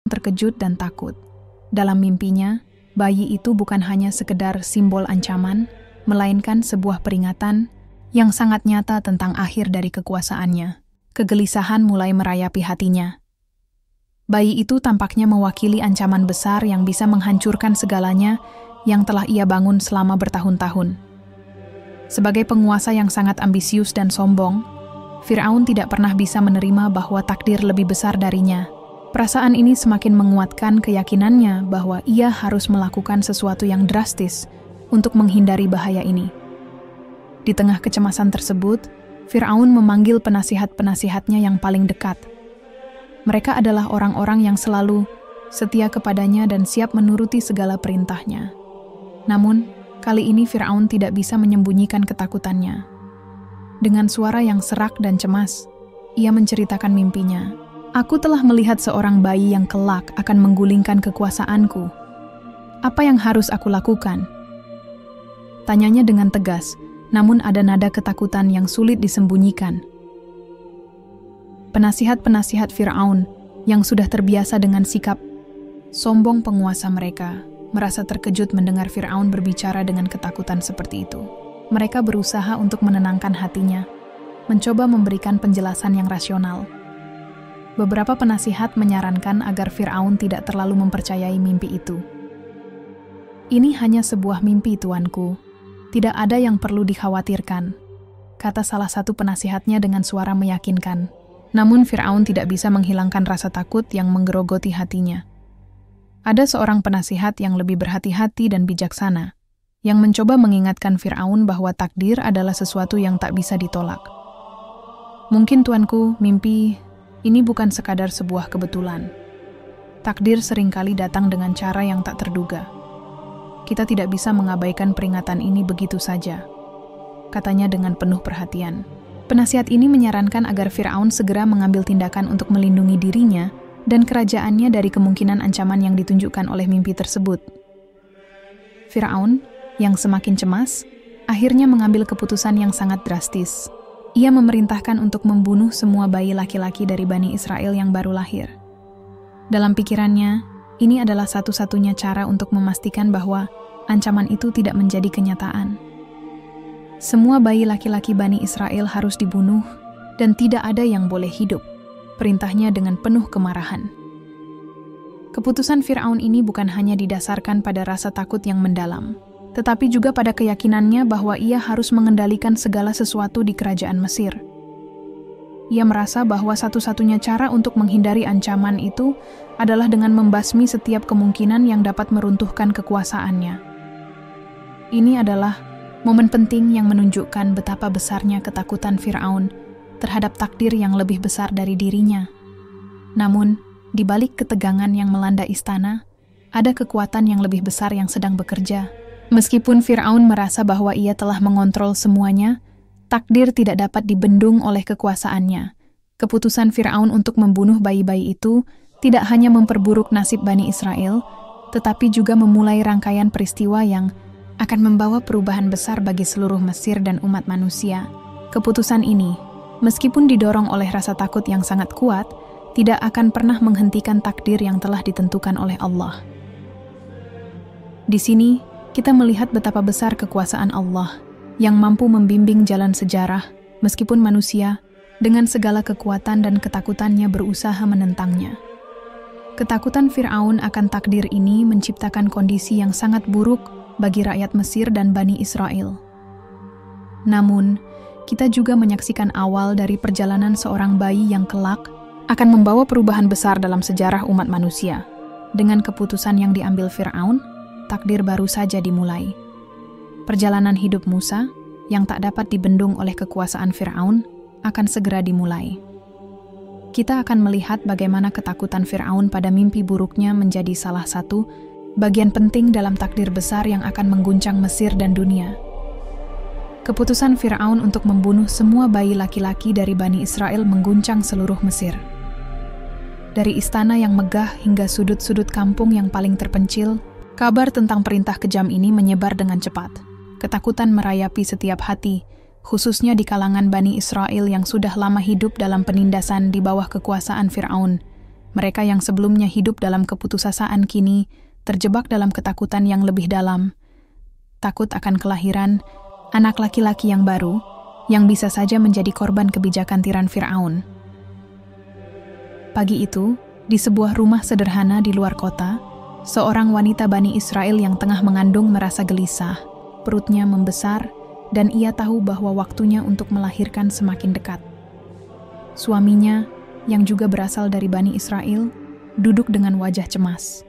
terkejut dan takut. Dalam mimpinya, bayi itu bukan hanya sekedar simbol ancaman, melainkan sebuah peringatan yang sangat nyata tentang akhir dari kekuasaannya. Kegelisahan mulai merayapi hatinya. Bayi itu tampaknya mewakili ancaman besar yang bisa menghancurkan segalanya yang telah ia bangun selama bertahun-tahun. Sebagai penguasa yang sangat ambisius dan sombong, Fir'aun tidak pernah bisa menerima bahwa takdir lebih besar darinya. Perasaan ini semakin menguatkan keyakinannya bahwa ia harus melakukan sesuatu yang drastis untuk menghindari bahaya ini. Di tengah kecemasan tersebut, Fir'aun memanggil penasihat-penasihatnya yang paling dekat. Mereka adalah orang-orang yang selalu setia kepadanya dan siap menuruti segala perintahnya. Namun, kali ini Fir'aun tidak bisa menyembunyikan ketakutannya. Dengan suara yang serak dan cemas, ia menceritakan mimpinya. Aku telah melihat seorang bayi yang kelak akan menggulingkan kekuasaanku. Apa yang harus aku lakukan? Tanyanya dengan tegas, namun ada nada ketakutan yang sulit disembunyikan. Penasihat-penasihat Fir'aun yang sudah terbiasa dengan sikap sombong penguasa mereka, merasa terkejut mendengar Fir'aun berbicara dengan ketakutan seperti itu. Mereka berusaha untuk menenangkan hatinya, mencoba memberikan penjelasan yang rasional. Beberapa penasihat menyarankan agar Fir'aun tidak terlalu mempercayai mimpi itu. Ini hanya sebuah mimpi, tuanku. Tidak ada yang perlu dikhawatirkan, kata salah satu penasihatnya dengan suara meyakinkan. Namun Fir'aun tidak bisa menghilangkan rasa takut yang menggerogoti hatinya. Ada seorang penasihat yang lebih berhati-hati dan bijaksana, yang mencoba mengingatkan Fir'aun bahwa takdir adalah sesuatu yang tak bisa ditolak. Mungkin tuanku, mimpi ini bukan sekadar sebuah kebetulan. Takdir seringkali datang dengan cara yang tak terduga. Kita tidak bisa mengabaikan peringatan ini begitu saja, katanya dengan penuh perhatian. Penasihat ini menyarankan agar Fir'aun segera mengambil tindakan untuk melindungi dirinya dan kerajaannya dari kemungkinan ancaman yang ditunjukkan oleh mimpi tersebut. Fir'aun, yang semakin cemas, akhirnya mengambil keputusan yang sangat drastis. Ia memerintahkan untuk membunuh semua bayi laki-laki dari Bani Israel yang baru lahir. Dalam pikirannya, ini adalah satu-satunya cara untuk memastikan bahwa ancaman itu tidak menjadi kenyataan. Semua bayi laki-laki Bani Israel harus dibunuh dan tidak ada yang boleh hidup, perintahnya dengan penuh kemarahan. Keputusan Fir'aun ini bukan hanya didasarkan pada rasa takut yang mendalam, tetapi juga pada keyakinannya bahwa ia harus mengendalikan segala sesuatu di kerajaan Mesir. Ia merasa bahwa satu-satunya cara untuk menghindari ancaman itu adalah dengan membasmi setiap kemungkinan yang dapat meruntuhkan kekuasaannya. Ini adalah momen penting yang menunjukkan betapa besarnya ketakutan Fir'aun terhadap takdir yang lebih besar dari dirinya. Namun, di balik ketegangan yang melanda istana, ada kekuatan yang lebih besar yang sedang bekerja. Meskipun Fir'aun merasa bahwa ia telah mengontrol semuanya, takdir tidak dapat dibendung oleh kekuasaannya. Keputusan Fir'aun untuk membunuh bayi-bayi itu tidak hanya memperburuk nasib Bani Israel, tetapi juga memulai rangkaian peristiwa yang akan membawa perubahan besar bagi seluruh Mesir dan umat manusia. Keputusan ini, meskipun didorong oleh rasa takut yang sangat kuat, tidak akan pernah menghentikan takdir yang telah ditentukan oleh Allah. Di sini, kita melihat betapa besar kekuasaan Allah yang mampu membimbing jalan sejarah meskipun manusia dengan segala kekuatan dan ketakutannya berusaha menentangnya. Ketakutan Fir'aun akan takdir ini menciptakan kondisi yang sangat buruk bagi rakyat Mesir dan Bani Israel. Namun, kita juga menyaksikan awal dari perjalanan seorang bayi yang kelak akan membawa perubahan besar dalam sejarah umat manusia. Dengan keputusan yang diambil Fir'aun, takdir baru saja dimulai. Perjalanan hidup Musa, yang tak dapat dibendung oleh kekuasaan Fir'aun, akan segera dimulai. Kita akan melihat bagaimana ketakutan Fir'aun pada mimpi buruknya menjadi salah satu bagian penting dalam takdir besar yang akan mengguncang Mesir dan dunia. Keputusan Fir'aun untuk membunuh semua bayi laki-laki dari Bani Israel mengguncang seluruh Mesir. Dari istana yang megah hingga sudut-sudut kampung yang paling terpencil, kabar tentang perintah kejam ini menyebar dengan cepat. Ketakutan merayapi setiap hati, khususnya di kalangan Bani Israel yang sudah lama hidup dalam penindasan di bawah kekuasaan Fir'aun. Mereka yang sebelumnya hidup dalam keputusasaan kini terjebak dalam ketakutan yang lebih dalam. Takut akan kelahiran anak laki-laki yang baru yang bisa saja menjadi korban kebijakan tiran Fir'aun. Pagi itu, di sebuah rumah sederhana di luar kota, seorang wanita Bani Israel yang tengah mengandung merasa gelisah. Perutnya membesar dan ia tahu bahwa waktunya untuk melahirkan semakin dekat. Suaminya, yang juga berasal dari Bani Israel, duduk dengan wajah cemas.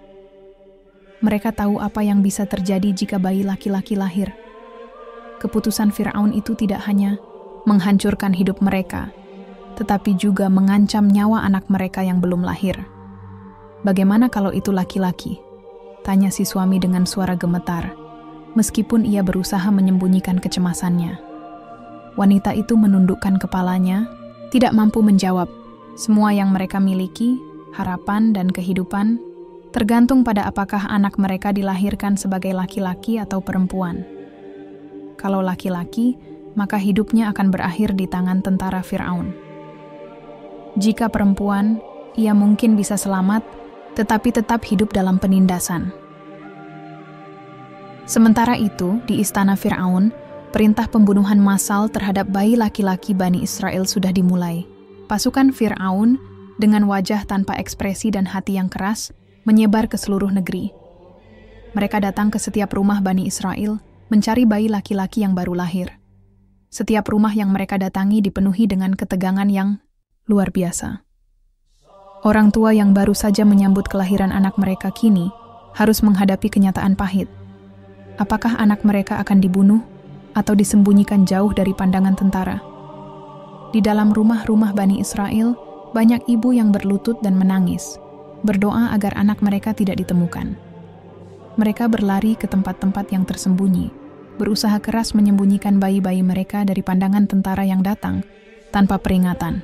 Mereka tahu apa yang bisa terjadi jika bayi laki-laki lahir. Keputusan Fir'aun itu tidak hanya menghancurkan hidup mereka, tetapi juga mengancam nyawa anak mereka yang belum lahir. "Bagaimana kalau itu laki-laki?" tanya si suami dengan suara gemetar, meskipun ia berusaha menyembunyikan kecemasannya. Wanita itu menundukkan kepalanya, tidak mampu menjawab. Semua yang mereka miliki, harapan dan kehidupan, tergantung pada apakah anak mereka dilahirkan sebagai laki-laki atau perempuan. Kalau laki-laki, maka hidupnya akan berakhir di tangan tentara Fir'aun. Jika perempuan, ia mungkin bisa selamat, tetapi tetap hidup dalam penindasan. Sementara itu, di istana Fir'aun, perintah pembunuhan massal terhadap bayi laki-laki Bani Israel sudah dimulai. Pasukan Fir'aun, dengan wajah tanpa ekspresi dan hati yang keras, menyebar ke seluruh negeri. Mereka datang ke setiap rumah Bani Israel, mencari bayi laki-laki yang baru lahir. Setiap rumah yang mereka datangi dipenuhi dengan ketegangan yang luar biasa. Orang tua yang baru saja menyambut kelahiran anak mereka kini harus menghadapi kenyataan pahit. Apakah anak mereka akan dibunuh atau disembunyikan jauh dari pandangan tentara? Di dalam rumah-rumah Bani Israel, banyak ibu yang berlutut dan menangis, berdoa agar anak mereka tidak ditemukan. Mereka berlari ke tempat-tempat yang tersembunyi, berusaha keras menyembunyikan bayi-bayi mereka dari pandangan tentara yang datang tanpa peringatan.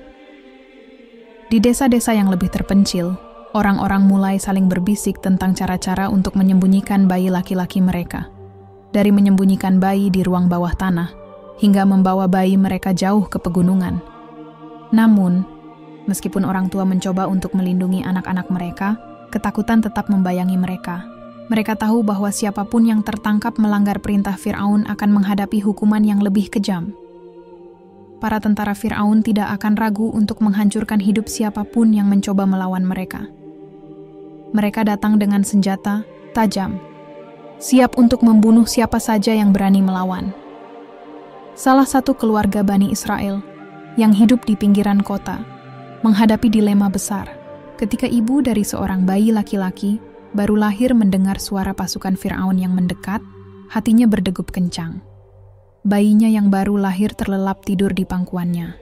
Di desa-desa yang lebih terpencil, orang-orang mulai saling berbisik tentang cara-cara untuk menyembunyikan bayi laki-laki mereka. Dari menyembunyikan bayi di ruang bawah tanah, hingga membawa bayi mereka jauh ke pegunungan. Namun, meskipun orang tua mencoba untuk melindungi anak-anak mereka, ketakutan tetap membayangi mereka. Mereka tahu bahwa siapapun yang tertangkap melanggar perintah Fir'aun akan menghadapi hukuman yang lebih kejam. Para tentara Fir'aun tidak akan ragu untuk menghancurkan hidup siapapun yang mencoba melawan mereka. Mereka datang dengan senjata tajam, siap untuk membunuh siapa saja yang berani melawan. Salah satu keluarga Bani Israel yang hidup di pinggiran kota menghadapi dilema besar ketika ibu dari seorang bayi laki-laki baru lahir mendengar suara pasukan Fir'aun yang mendekat, hatinya berdegup kencang. Bayinya yang baru lahir terlelap tidur di pangkuannya.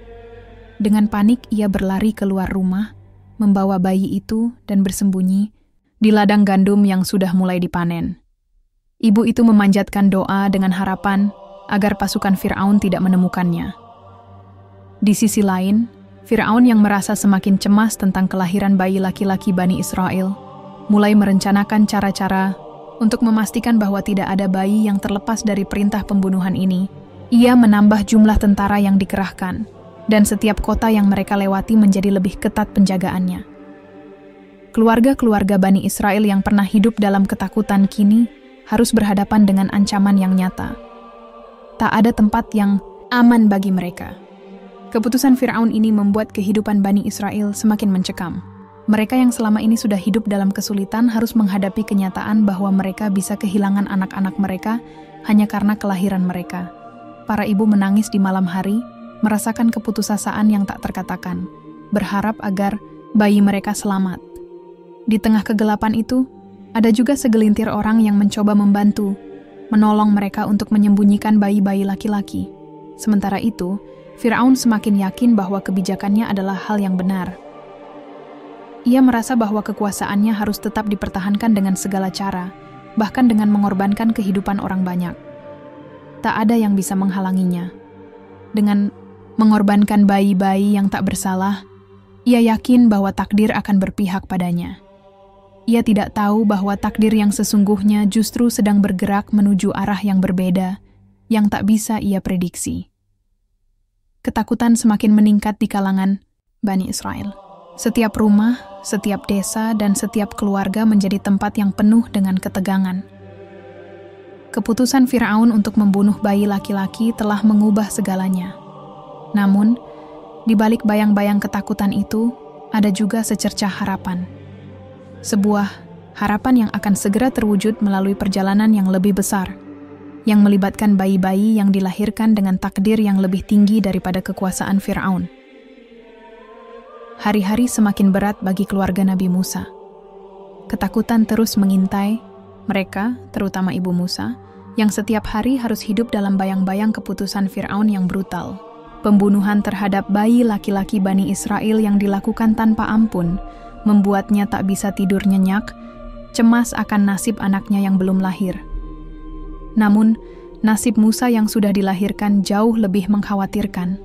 Dengan panik ia berlari keluar rumah, membawa bayi itu dan bersembunyi di ladang gandum yang sudah mulai dipanen. Ibu itu memanjatkan doa dengan harapan agar pasukan Fir'aun tidak menemukannya. Di sisi lain, Fir'aun yang merasa semakin cemas tentang kelahiran bayi laki-laki Bani Israel, mulai merencanakan cara-cara untuk memastikan bahwa tidak ada bayi yang terlepas dari perintah pembunuhan ini. Ia menambah jumlah tentara yang dikerahkan, dan setiap kota yang mereka lewati menjadi lebih ketat penjagaannya. Keluarga-keluarga Bani Israel yang pernah hidup dalam ketakutan kini harus berhadapan dengan ancaman yang nyata. Tak ada tempat yang aman bagi mereka. Keputusan Fir'aun ini membuat kehidupan Bani Israel semakin mencekam. Mereka yang selama ini sudah hidup dalam kesulitan harus menghadapi kenyataan bahwa mereka bisa kehilangan anak-anak mereka hanya karena kelahiran mereka. Para ibu menangis di malam hari, merasakan keputusasaan yang tak terkatakan, berharap agar bayi mereka selamat. Di tengah kegelapan itu, ada juga segelintir orang yang mencoba membantu, menolong mereka untuk menyembunyikan bayi-bayi laki-laki. Sementara itu, Fir'aun semakin yakin bahwa kebijakannya adalah hal yang benar. Ia merasa bahwa kekuasaannya harus tetap dipertahankan dengan segala cara, bahkan dengan mengorbankan kehidupan orang banyak. Tak ada yang bisa menghalanginya. Dengan mengorbankan bayi-bayi yang tak bersalah, ia yakin bahwa takdir akan berpihak padanya. Ia tidak tahu bahwa takdir yang sesungguhnya justru sedang bergerak menuju arah yang berbeda, yang tak bisa ia prediksi. Ketakutan semakin meningkat di kalangan Bani Israel. Setiap rumah, setiap desa, dan setiap keluarga menjadi tempat yang penuh dengan ketegangan. Keputusan Fir'aun untuk membunuh bayi laki-laki telah mengubah segalanya. Namun, di balik bayang-bayang ketakutan itu, ada juga secercah harapan. Sebuah harapan yang akan segera terwujud melalui perjalanan yang lebih besar, yang melibatkan bayi-bayi yang dilahirkan dengan takdir yang lebih tinggi daripada kekuasaan Fir'aun. Hari-hari semakin berat bagi keluarga Nabi Musa. Ketakutan terus mengintai mereka, terutama ibu Musa, yang setiap hari harus hidup dalam bayang-bayang keputusan Fir'aun yang brutal. Pembunuhan terhadap bayi laki-laki Bani Israel yang dilakukan tanpa ampun, membuatnya tak bisa tidur nyenyak, cemas akan nasib anaknya yang belum lahir. Namun, nasib Musa yang sudah dilahirkan jauh lebih mengkhawatirkan.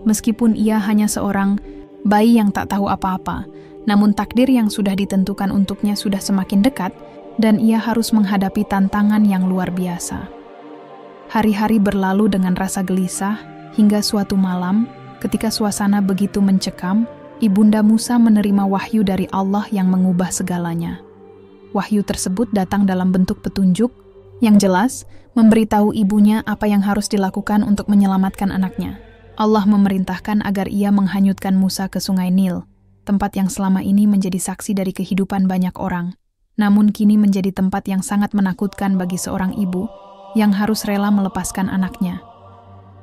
Meskipun ia hanya seorang bayi yang tak tahu apa-apa, namun takdir yang sudah ditentukan untuknya sudah semakin dekat, dan ia harus menghadapi tantangan yang luar biasa. Hari-hari berlalu dengan rasa gelisah, hingga suatu malam, ketika suasana begitu mencekam, Ibunda Musa menerima wahyu dari Allah yang mengubah segalanya. Wahyu tersebut datang dalam bentuk petunjuk, yang jelas memberitahu ibunya apa yang harus dilakukan untuk menyelamatkan anaknya. Allah memerintahkan agar ia menghanyutkan Musa ke Sungai Nil, tempat yang selama ini menjadi saksi dari kehidupan banyak orang, namun kini menjadi tempat yang sangat menakutkan bagi seorang ibu yang harus rela melepaskan anaknya.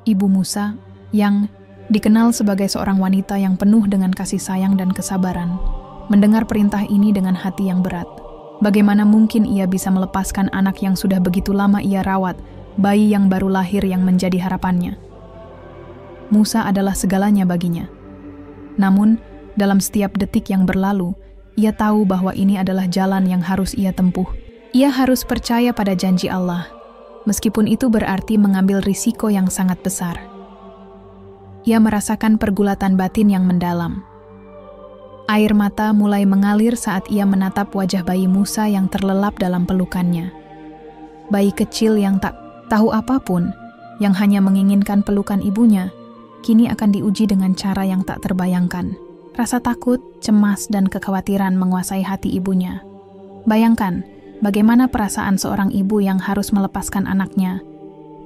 Ibu Musa, yang dikenal sebagai seorang wanita yang penuh dengan kasih sayang dan kesabaran, mendengar perintah ini dengan hati yang berat. Bagaimana mungkin ia bisa melepaskan anak yang sudah begitu lama ia rawat, bayi yang baru lahir yang menjadi harapannya? Musa adalah segalanya baginya. Namun, dalam setiap detik yang berlalu, ia tahu bahwa ini adalah jalan yang harus ia tempuh. Ia harus percaya pada janji Allah, meskipun itu berarti mengambil risiko yang sangat besar. Ia merasakan pergulatan batin yang mendalam. Air mata mulai mengalir saat ia menatap wajah bayi Musa yang terlelap dalam pelukannya. Bayi kecil yang tak tahu apapun, yang hanya menginginkan pelukan ibunya, kini akan diuji dengan cara yang tak terbayangkan. Rasa takut, cemas, dan kekhawatiran menguasai hati ibunya. Bayangkan, bagaimana perasaan seorang ibu yang harus melepaskan anaknya,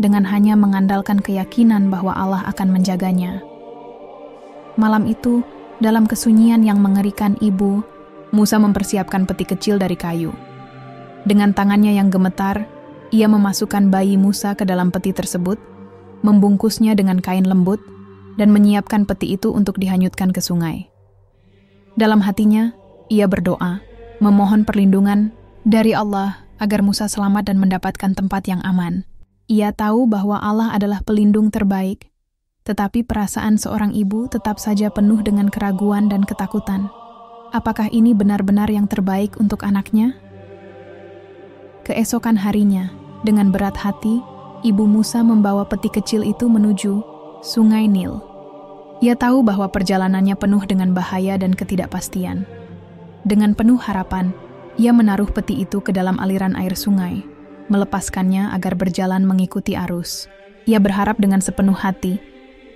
dengan hanya mengandalkan keyakinan bahwa Allah akan menjaganya. Malam itu, dalam kesunyian yang mengerikan ibu, Musa mempersiapkan peti kecil dari kayu. Dengan tangannya yang gemetar, ia memasukkan bayi Musa ke dalam peti tersebut, membungkusnya dengan kain lembut, dan menyiapkan peti itu untuk dihanyutkan ke sungai. Dalam hatinya, ia berdoa, memohon perlindungan dari Allah agar Musa selamat dan mendapatkan tempat yang aman. Ia tahu bahwa Allah adalah pelindung terbaik, tetapi perasaan seorang ibu tetap saja penuh dengan keraguan dan ketakutan. Apakah ini benar-benar yang terbaik untuk anaknya? Keesokan harinya, dengan berat hati, ibu Musa membawa peti kecil itu menuju Sungai Nil. Ia tahu bahwa perjalanannya penuh dengan bahaya dan ketidakpastian. Dengan penuh harapan, ia menaruh peti itu ke dalam aliran air sungai, melepaskannya agar berjalan mengikuti arus. Ia berharap dengan sepenuh hati,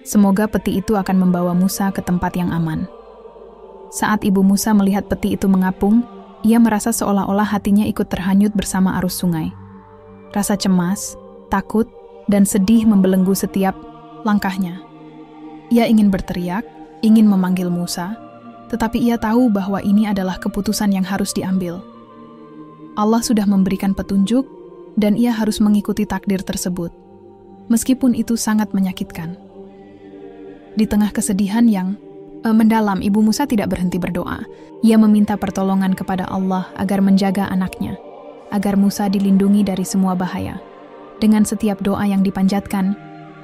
semoga peti itu akan membawa Musa ke tempat yang aman. Saat ibu Musa melihat peti itu mengapung, ia merasa seolah-olah hatinya ikut terhanyut bersama arus sungai. Rasa cemas, takut, dan sedih membelenggu setiap langkahnya. Ia ingin berteriak, ingin memanggil Musa, tetapi ia tahu bahwa ini adalah keputusan yang harus diambil. Allah sudah memberikan petunjuk, dan ia harus mengikuti takdir tersebut, meskipun itu sangat menyakitkan. Di tengah kesedihan yang mendalam, ibu Musa tidak berhenti berdoa. Ia meminta pertolongan kepada Allah agar menjaga anaknya, agar Musa dilindungi dari semua bahaya. Dengan setiap doa yang dipanjatkan,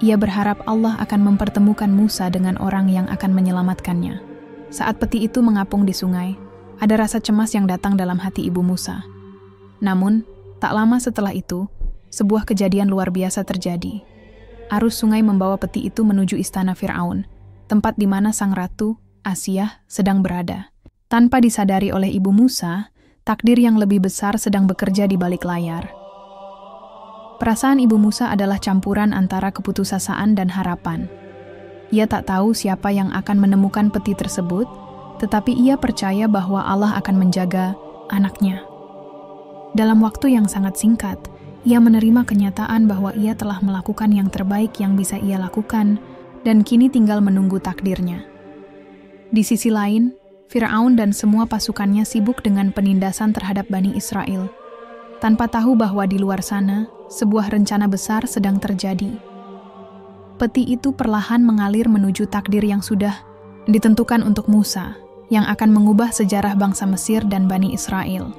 ia berharap Allah akan mempertemukan Musa dengan orang yang akan menyelamatkannya. Saat peti itu mengapung di sungai, ada rasa cemas yang datang dalam hati ibu Musa. Namun, tak lama setelah itu, sebuah kejadian luar biasa terjadi. Arus sungai membawa peti itu menuju istana Fir'aun, tempat di mana sang ratu, Asiyah, sedang berada. Tanpa disadari oleh ibu Musa, takdir yang lebih besar sedang bekerja di balik layar. Perasaan ibu Musa adalah campuran antara keputusasaan dan harapan. Ia tak tahu siapa yang akan menemukan peti tersebut, tetapi ia percaya bahwa Allah akan menjaga anaknya. Dalam waktu yang sangat singkat, ia menerima kenyataan bahwa ia telah melakukan yang terbaik yang bisa ia lakukan dan kini tinggal menunggu takdirnya. Di sisi lain, Fir'aun dan semua pasukannya sibuk dengan penindasan terhadap Bani Israel, tanpa tahu bahwa di luar sana, sebuah rencana besar sedang terjadi. Peti itu perlahan mengalir menuju takdir yang sudah ditentukan untuk Musa, yang akan mengubah sejarah bangsa Mesir dan Bani Israel.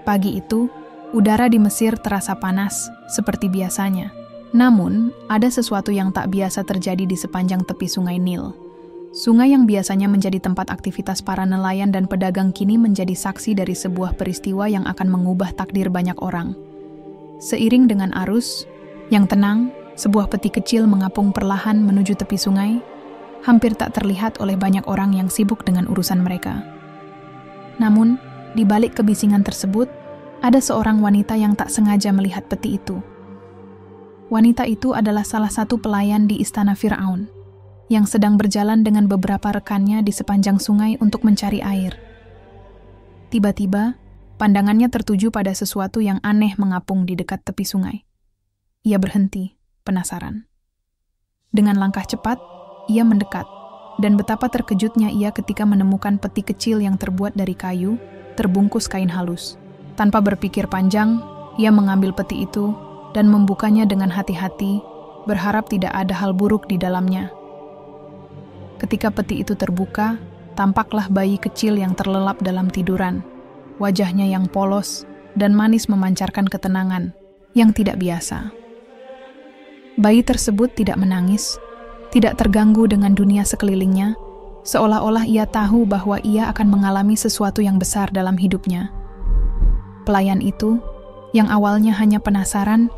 Pagi itu, udara di Mesir terasa panas, seperti biasanya. Namun, ada sesuatu yang tak biasa terjadi di sepanjang tepi Sungai Nil. Sungai yang biasanya menjadi tempat aktivitas para nelayan dan pedagang kini menjadi saksi dari sebuah peristiwa yang akan mengubah takdir banyak orang. Seiring dengan arus yang tenang, sebuah peti kecil mengapung perlahan menuju tepi sungai, hampir tak terlihat oleh banyak orang yang sibuk dengan urusan mereka. Namun, di balik kebisingan tersebut, ada seorang wanita yang tak sengaja melihat peti itu. Wanita itu adalah salah satu pelayan di istana Fir'aun, yang sedang berjalan dengan beberapa rekannya di sepanjang sungai untuk mencari air. Tiba-tiba, pandangannya tertuju pada sesuatu yang aneh mengapung di dekat tepi sungai. Ia berhenti, penasaran. Dengan langkah cepat, ia mendekat, dan betapa terkejutnya ia ketika menemukan peti kecil yang terbuat dari kayu, terbungkus kain halus. Tanpa berpikir panjang, ia mengambil peti itu dan membukanya dengan hati-hati, berharap tidak ada hal buruk di dalamnya. Ketika peti itu terbuka, tampaklah bayi kecil yang terlelap dalam tiduran. Wajahnya yang polos dan manis memancarkan ketenangan yang tidak biasa. Bayi tersebut tidak menangis, tidak terganggu dengan dunia sekelilingnya, seolah-olah ia tahu bahwa ia akan mengalami sesuatu yang besar dalam hidupnya. Pelayan itu, yang awalnya hanya penasaran,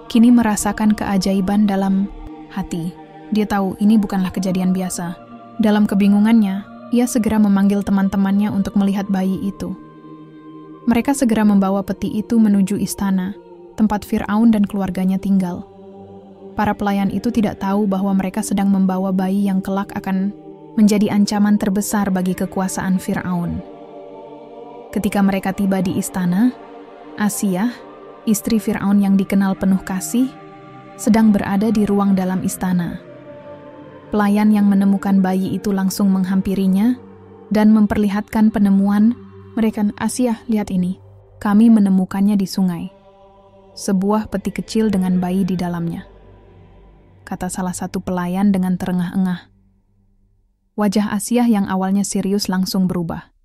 kini merasakan keajaiban dalam hati. Dia tahu ini bukanlah kejadian biasa. Dalam kebingungannya, ia segera memanggil teman-temannya untuk melihat bayi itu. Mereka segera membawa peti itu menuju istana, tempat Fir'aun dan keluarganya tinggal. Para pelayan itu tidak tahu bahwa mereka sedang membawa bayi yang kelak akan menjadi ancaman terbesar bagi kekuasaan Fir'aun. Ketika mereka tiba di istana, Asiyah, istri Fir'aun yang dikenal penuh kasih, sedang berada di ruang dalam istana. Pelayan yang menemukan bayi itu langsung menghampirinya dan memperlihatkan penemuan mereka. Asiyah, lihat ini. Kami menemukannya di sungai. Sebuah peti kecil dengan bayi di dalamnya, kata salah satu pelayan dengan terengah-engah. Wajah Asiyah yang awalnya serius langsung berubah.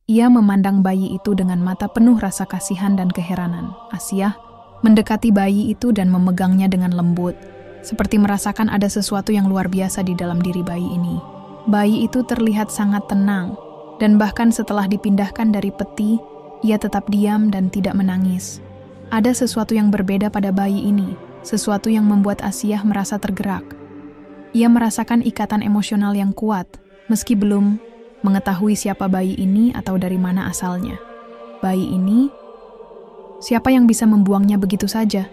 Ia memandang bayi itu dengan mata penuh rasa kasihan dan keheranan. Asiyah mendekati bayi itu dan memegangnya dengan lembut, seperti merasakan ada sesuatu yang luar biasa di dalam diri bayi ini. Bayi itu terlihat sangat tenang, dan bahkan setelah dipindahkan dari peti, ia tetap diam dan tidak menangis. Ada sesuatu yang berbeda pada bayi ini, sesuatu yang membuat Asiyah merasa tergerak. Ia merasakan ikatan emosional yang kuat, meski belum mengetahui siapa bayi ini atau dari mana asalnya. Bayi ini, siapa yang bisa membuangnya begitu saja?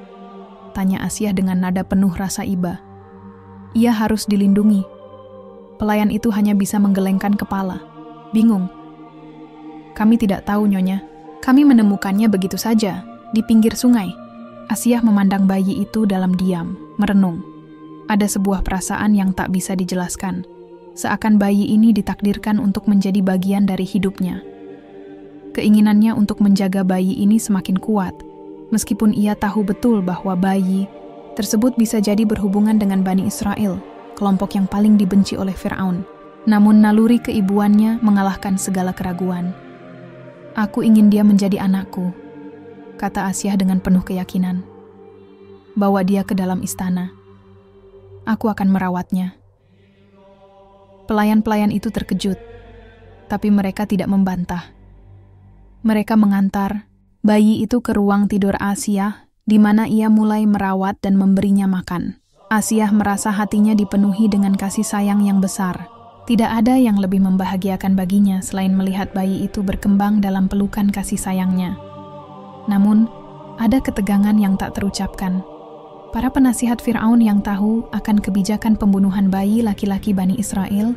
Tanya Asiyah dengan nada penuh rasa iba. Ia harus dilindungi. Pelayan itu hanya bisa menggelengkan kepala, bingung. Kami tidak tahu, Nyonya. Kami menemukannya begitu saja, di pinggir sungai. Asiyah memandang bayi itu dalam diam, merenung. Ada sebuah perasaan yang tak bisa dijelaskan, seakan bayi ini ditakdirkan untuk menjadi bagian dari hidupnya. Keinginannya untuk menjaga bayi ini semakin kuat, meskipun ia tahu betul bahwa bayi tersebut bisa jadi berhubungan dengan Bani Israel, kelompok yang paling dibenci oleh Fir'aun. Namun naluri keibuannya mengalahkan segala keraguan. Aku ingin dia menjadi anakku, kata Asiyah dengan penuh keyakinan. Bawa dia ke dalam istana. Aku akan merawatnya. Pelayan-pelayan itu terkejut, tapi mereka tidak membantah. Mereka mengantar bayi itu ke ruang tidur Asiyah, di mana ia mulai merawat dan memberinya makan. Asiyah merasa hatinya dipenuhi dengan kasih sayang yang besar. Tidak ada yang lebih membahagiakan baginya selain melihat bayi itu berkembang dalam pelukan kasih sayangnya. Namun, ada ketegangan yang tak terucapkan. Para penasihat Fir'aun yang tahu akan kebijakan pembunuhan bayi laki-laki Bani Israel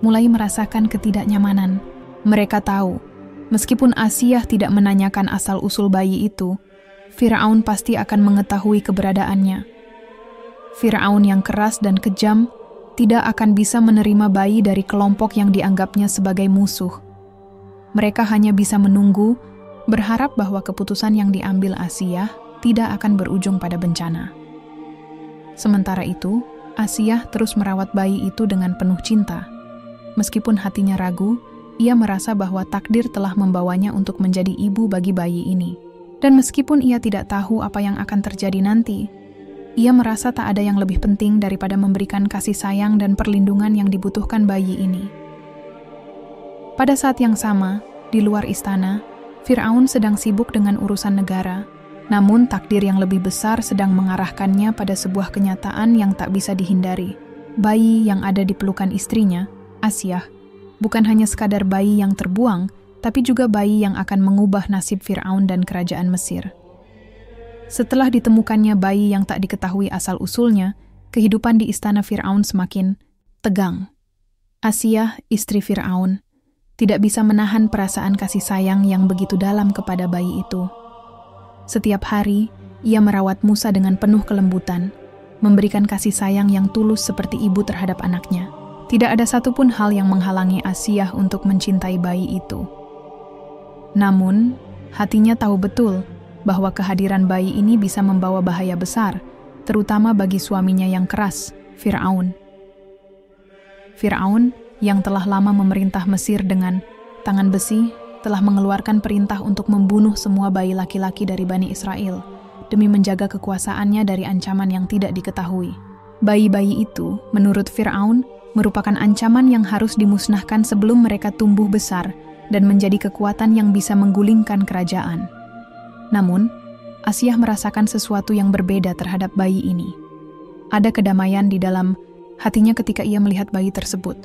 mulai merasakan ketidaknyamanan. Mereka tahu, meskipun Asiyah tidak menanyakan asal-usul bayi itu, Fir'aun pasti akan mengetahui keberadaannya. Fir'aun yang keras dan kejam tidak akan bisa menerima bayi dari kelompok yang dianggapnya sebagai musuh. Mereka hanya bisa menunggu, berharap bahwa keputusan yang diambil Asiyah tidak akan berujung pada bencana. Sementara itu, Asiyah terus merawat bayi itu dengan penuh cinta. Meskipun hatinya ragu, ia merasa bahwa takdir telah membawanya untuk menjadi ibu bagi bayi ini. Dan meskipun ia tidak tahu apa yang akan terjadi nanti, ia merasa tak ada yang lebih penting daripada memberikan kasih sayang dan perlindungan yang dibutuhkan bayi ini. Pada saat yang sama, di luar istana, Fir'aun sedang sibuk dengan urusan negara. Namun takdir yang lebih besar sedang mengarahkannya pada sebuah kenyataan yang tak bisa dihindari. Bayi yang ada di pelukan istrinya, Asiyah, bukan hanya sekadar bayi yang terbuang, tapi juga bayi yang akan mengubah nasib Fir'aun dan kerajaan Mesir. Setelah ditemukannya bayi yang tak diketahui asal-usulnya, kehidupan di istana Fir'aun semakin tegang. Asiyah, istri Fir'aun, tidak bisa menahan perasaan kasih sayang yang begitu dalam kepada bayi itu. Setiap hari, ia merawat Musa dengan penuh kelembutan, memberikan kasih sayang yang tulus seperti ibu terhadap anaknya. Tidak ada satupun hal yang menghalangi Asiyah untuk mencintai bayi itu. Namun, hatinya tahu betul bahwa kehadiran bayi ini bisa membawa bahaya besar, terutama bagi suaminya yang keras, Fir'aun. Fir'aun, yang telah lama memerintah Mesir dengan tangan besi, telah mengeluarkan perintah untuk membunuh semua bayi laki-laki dari Bani Israel, demi menjaga kekuasaannya dari ancaman yang tidak diketahui. Bayi-bayi itu, menurut Fir'aun, merupakan ancaman yang harus dimusnahkan sebelum mereka tumbuh besar dan menjadi kekuatan yang bisa menggulingkan kerajaan. Namun, Asiyah merasakan sesuatu yang berbeda terhadap bayi ini. Ada kedamaian di dalam hatinya ketika ia melihat bayi tersebut,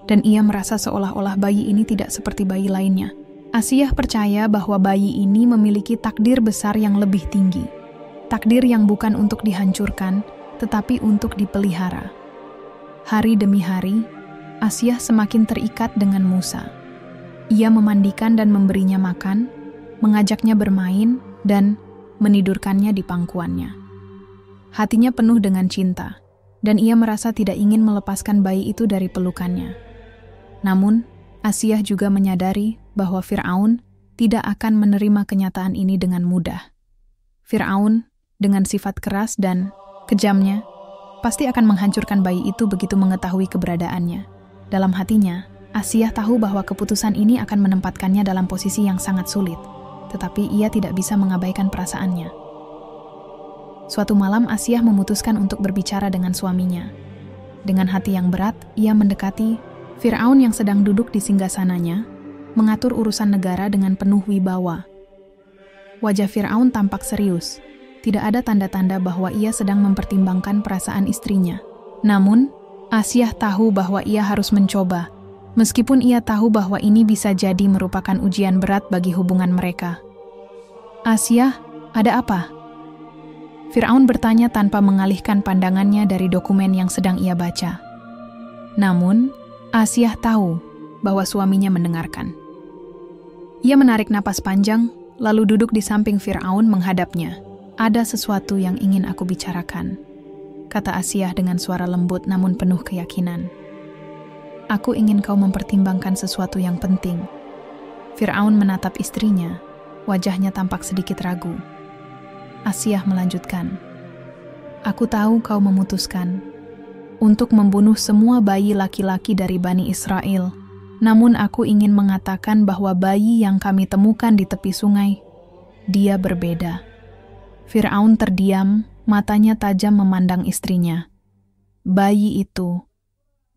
dan ia merasa seolah-olah bayi ini tidak seperti bayi lainnya. Asiyah percaya bahwa bayi ini memiliki takdir besar yang lebih tinggi. Takdir yang bukan untuk dihancurkan, tetapi untuk dipelihara. Hari demi hari, Asiyah semakin terikat dengan Musa. Ia memandikan dan memberinya makan, mengajaknya bermain, dan menidurkannya di pangkuannya. Hatinya penuh dengan cinta, dan ia merasa tidak ingin melepaskan bayi itu dari pelukannya. Namun, Asiyah juga menyadari bahwa Fir'aun tidak akan menerima kenyataan ini dengan mudah. Fir'aun, dengan sifat keras dan kejamnya, pasti akan menghancurkan bayi itu begitu mengetahui keberadaannya. Dalam hatinya, Asiyah tahu bahwa keputusan ini akan menempatkannya dalam posisi yang sangat sulit, tetapi ia tidak bisa mengabaikan perasaannya. Suatu malam, Asiyah memutuskan untuk berbicara dengan suaminya. Dengan hati yang berat, ia mendekati Fir'aun yang sedang duduk di singgasananya, mengatur urusan negara dengan penuh wibawa. Wajah Fir'aun tampak serius. Tidak ada tanda-tanda bahwa ia sedang mempertimbangkan perasaan istrinya. Namun, Asiyah tahu bahwa ia harus mencoba, meskipun ia tahu bahwa ini bisa jadi merupakan ujian berat bagi hubungan mereka. "Asiyah, ada apa?" Fir'aun bertanya tanpa mengalihkan pandangannya dari dokumen yang sedang ia baca. Namun, Asiyah tahu bahwa suaminya mendengarkan. Ia menarik napas panjang, lalu duduk di samping Fir'aun menghadapnya. "Ada sesuatu yang ingin aku bicarakan," kata Asiyah dengan suara lembut namun penuh keyakinan. "Aku ingin kau mempertimbangkan sesuatu yang penting." Fir'aun menatap istrinya, wajahnya tampak sedikit ragu. Asiyah melanjutkan, "Aku tahu kau memutuskan untuk membunuh semua bayi laki-laki dari Bani Israel. Namun aku ingin mengatakan bahwa bayi yang kami temukan di tepi sungai, dia berbeda." Fir'aun terdiam, matanya tajam memandang istrinya. "Bayi itu,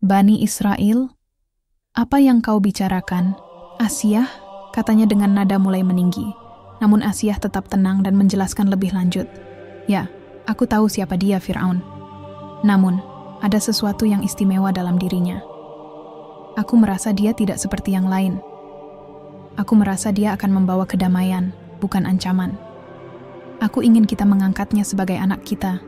Bani Israel? Apa yang kau bicarakan?" "Asiyah," katanya dengan nada mulai meninggi. Namun Asiyah tetap tenang dan menjelaskan lebih lanjut. "Ya, aku tahu siapa dia, Fir'aun. Namun, ada sesuatu yang istimewa dalam dirinya. Aku merasa dia tidak seperti yang lain. Aku merasa dia akan membawa kedamaian, bukan ancaman. Aku ingin kita mengangkatnya sebagai anak kita,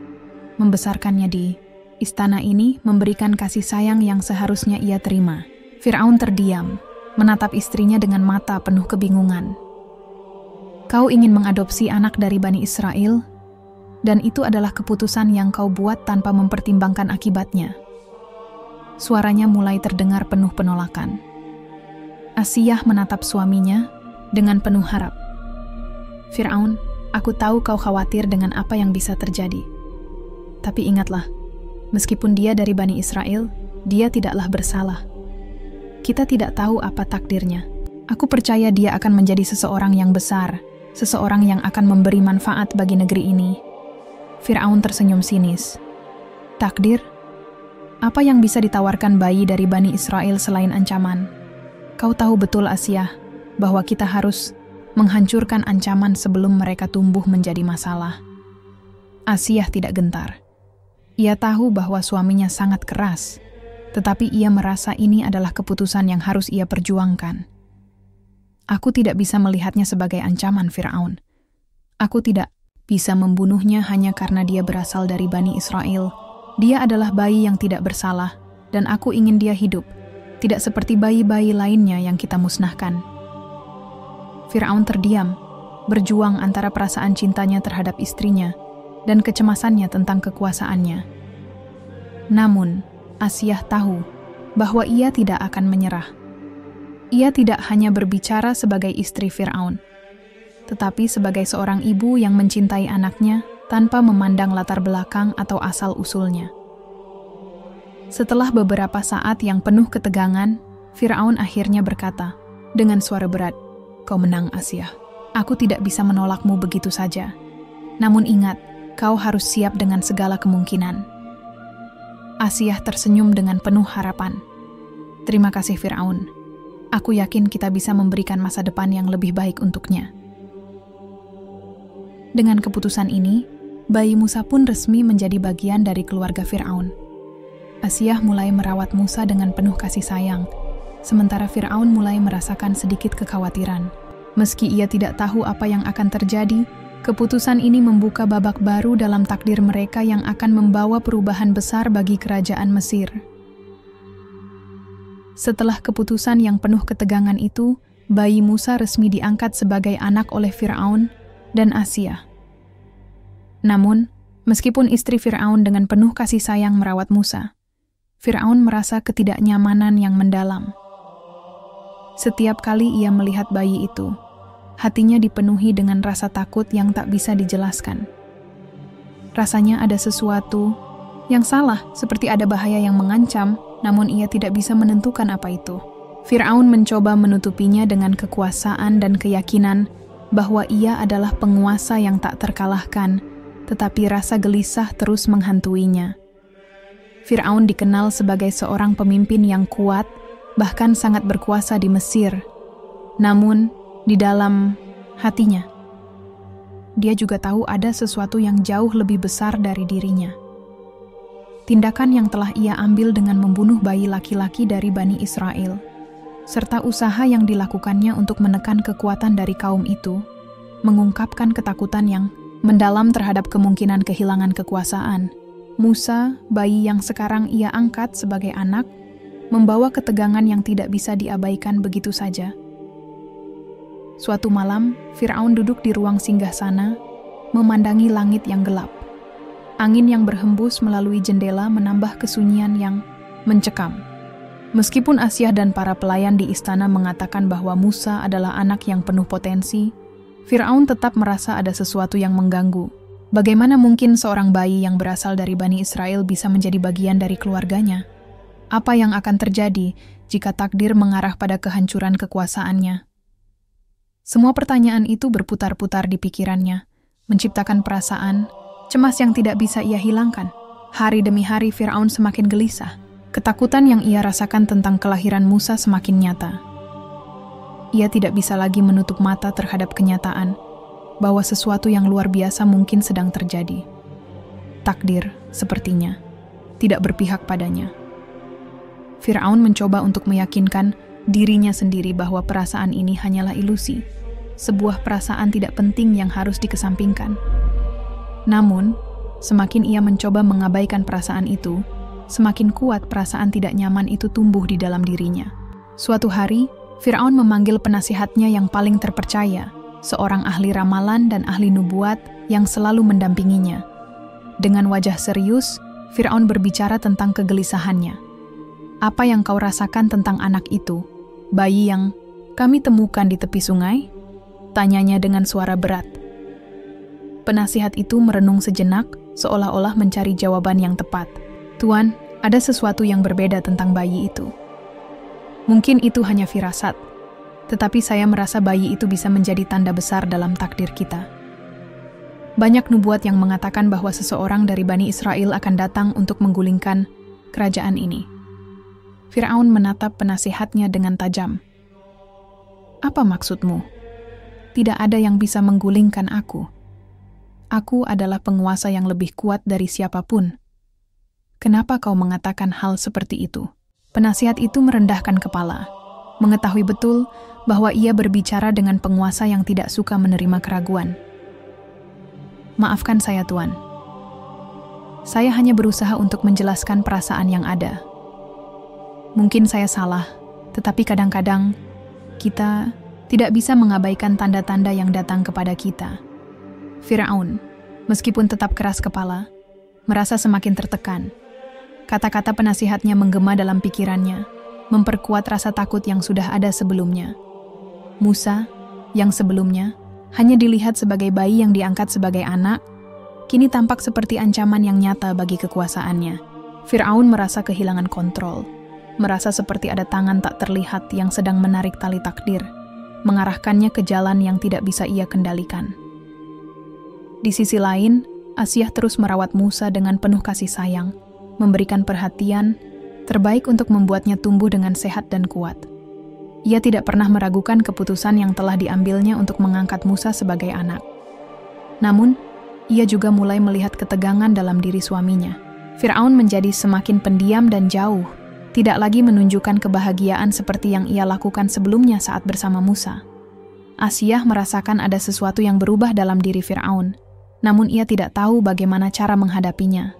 membesarkannya di istana ini, memberikan kasih sayang yang seharusnya ia terima." Fir'aun terdiam, menatap istrinya dengan mata penuh kebingungan. Kau ingin mengadopsi anak dari Bani Israel, dan itu adalah keputusan yang kau buat tanpa mempertimbangkan akibatnya. Suaranya mulai terdengar penuh penolakan. Asiyah menatap suaminya dengan penuh harap. Fir'aun, aku tahu kau khawatir dengan apa yang bisa terjadi. Tapi ingatlah, meskipun dia dari Bani Israel, dia tidaklah bersalah. Kita tidak tahu apa takdirnya. Aku percaya dia akan menjadi seseorang yang besar, seseorang yang akan memberi manfaat bagi negeri ini. Fir'aun tersenyum sinis. Takdir? Apa yang bisa ditawarkan bayi dari Bani Israel selain ancaman? Kau tahu betul, Asiyah, bahwa kita harus menghancurkan ancaman sebelum mereka tumbuh menjadi masalah. Asiyah tidak gentar. Ia tahu bahwa suaminya sangat keras, tetapi ia merasa ini adalah keputusan yang harus ia perjuangkan. Aku tidak bisa melihatnya sebagai ancaman, Fir'aun. Aku tidak bisa membunuhnya hanya karena dia berasal dari Bani Israel. Dia adalah bayi yang tidak bersalah, dan aku ingin dia hidup, tidak seperti bayi-bayi lainnya yang kita musnahkan. Fir'aun terdiam, berjuang antara perasaan cintanya terhadap istrinya dan kecemasannya tentang kekuasaannya. Namun, Asiyah tahu bahwa ia tidak akan menyerah. Ia tidak hanya berbicara sebagai istri Fir'aun, tetapi sebagai seorang ibu yang mencintai anaknya tanpa memandang latar belakang atau asal-usulnya. Setelah beberapa saat yang penuh ketegangan, Fir'aun akhirnya berkata dengan suara berat, "Kau menang, Asiyah. Aku tidak bisa menolakmu begitu saja. Namun ingat, kau harus siap dengan segala kemungkinan." Asiyah tersenyum dengan penuh harapan. "Terima kasih, Fir'aun. Aku yakin kita bisa memberikan masa depan yang lebih baik untuknya." Dengan keputusan ini, bayi Musa pun resmi menjadi bagian dari keluarga Fir'aun. Asiyah mulai merawat Musa dengan penuh kasih sayang, sementara Fir'aun mulai merasakan sedikit kekhawatiran. Meski ia tidak tahu apa yang akan terjadi, keputusan ini membuka babak baru dalam takdir mereka yang akan membawa perubahan besar bagi kerajaan Mesir. Setelah keputusan yang penuh ketegangan itu, bayi Musa resmi diangkat sebagai anak oleh Fir'aun dan Asiyah. Namun, meskipun istri Fir'aun dengan penuh kasih sayang merawat Musa, Fir'aun merasa ketidaknyamanan yang mendalam. Setiap kali ia melihat bayi itu, hatinya dipenuhi dengan rasa takut yang tak bisa dijelaskan. Rasanya ada sesuatu yang salah, seperti ada bahaya yang mengancam, namun ia tidak bisa menentukan apa itu. Fir'aun mencoba menutupinya dengan kekuasaan dan keyakinan bahwa ia adalah penguasa yang tak terkalahkan, tetapi rasa gelisah terus menghantuinya. Fir'aun dikenal sebagai seorang pemimpin yang kuat, bahkan sangat berkuasa di Mesir. Namun, di dalam hatinya, dia juga tahu ada sesuatu yang jauh lebih besar dari dirinya. Tindakan yang telah ia ambil dengan membunuh bayi laki-laki dari Bani Israel, serta usaha yang dilakukannya untuk menekan kekuatan dari kaum itu, mengungkapkan ketakutan yang mendalam terhadap kemungkinan kehilangan kekuasaan. Musa, bayi yang sekarang ia angkat sebagai anak, membawa ketegangan yang tidak bisa diabaikan begitu saja. Suatu malam, Fir'aun duduk di ruang singgasana, memandangi langit yang gelap. Angin yang berhembus melalui jendela menambah kesunyian yang mencekam. Meskipun Asiyah dan para pelayan di istana mengatakan bahwa Musa adalah anak yang penuh potensi, Fir'aun tetap merasa ada sesuatu yang mengganggu. Bagaimana mungkin seorang bayi yang berasal dari Bani Israel bisa menjadi bagian dari keluarganya? Apa yang akan terjadi jika takdir mengarah pada kehancuran kekuasaannya? Semua pertanyaan itu berputar-putar di pikirannya, menciptakan perasaan cemas yang tidak bisa ia hilangkan. Hari demi hari Fir'aun semakin gelisah. Ketakutan yang ia rasakan tentang kelahiran Musa semakin nyata. Ia tidak bisa lagi menutup mata terhadap kenyataan bahwa sesuatu yang luar biasa mungkin sedang terjadi. Takdir, sepertinya, tidak berpihak padanya. Fir'aun mencoba untuk meyakinkan dirinya sendiri bahwa perasaan ini hanyalah ilusi, sebuah perasaan tidak penting yang harus dikesampingkan. Namun, semakin ia mencoba mengabaikan perasaan itu, semakin kuat perasaan tidak nyaman itu tumbuh di dalam dirinya. Suatu hari, Fir'aun memanggil penasihatnya yang paling terpercaya, seorang ahli ramalan dan ahli nubuat yang selalu mendampinginya. Dengan wajah serius, Fir'aun berbicara tentang kegelisahannya. "Apa yang kau rasakan tentang anak itu, bayi yang kami temukan di tepi sungai?" tanyanya dengan suara berat. Penasihat itu merenung sejenak, seolah-olah mencari jawaban yang tepat. "Tuan, ada sesuatu yang berbeda tentang bayi itu. Mungkin itu hanya firasat, tetapi saya merasa bayi itu bisa menjadi tanda besar dalam takdir kita. Banyak nubuat yang mengatakan bahwa seseorang dari Bani Israel akan datang untuk menggulingkan kerajaan ini." Fir'aun menatap penasihatnya dengan tajam. "Apa maksudmu? Tidak ada yang bisa menggulingkan aku. Aku adalah penguasa yang lebih kuat dari siapapun. Kenapa kau mengatakan hal seperti itu?" Penasihat itu merendahkan kepala, mengetahui betul bahwa ia berbicara dengan penguasa yang tidak suka menerima keraguan. "Maafkan saya, Tuan. Saya hanya berusaha untuk menjelaskan perasaan yang ada. Mungkin saya salah, tetapi kadang-kadang kita tidak bisa mengabaikan tanda-tanda yang datang kepada kita." Fir'aun, meskipun tetap keras kepala, merasa semakin tertekan. Kata-kata penasihatnya menggema dalam pikirannya, memperkuat rasa takut yang sudah ada sebelumnya. Musa, yang sebelumnya hanya dilihat sebagai bayi yang diangkat sebagai anak, kini tampak seperti ancaman yang nyata bagi kekuasaannya. Fir'aun merasa kehilangan kontrol, merasa seperti ada tangan tak terlihat yang sedang menarik tali takdir, mengarahkannya ke jalan yang tidak bisa ia kendalikan. Di sisi lain, Asiyah terus merawat Musa dengan penuh kasih sayang, memberikan perhatian terbaik untuk membuatnya tumbuh dengan sehat dan kuat. Ia tidak pernah meragukan keputusan yang telah diambilnya untuk mengangkat Musa sebagai anak. Namun, ia juga mulai melihat ketegangan dalam diri suaminya. Fir'aun menjadi semakin pendiam dan jauh, tidak lagi menunjukkan kebahagiaan seperti yang ia lakukan sebelumnya saat bersama Musa. Asiyah merasakan ada sesuatu yang berubah dalam diri Fir'aun, namun ia tidak tahu bagaimana cara menghadapinya.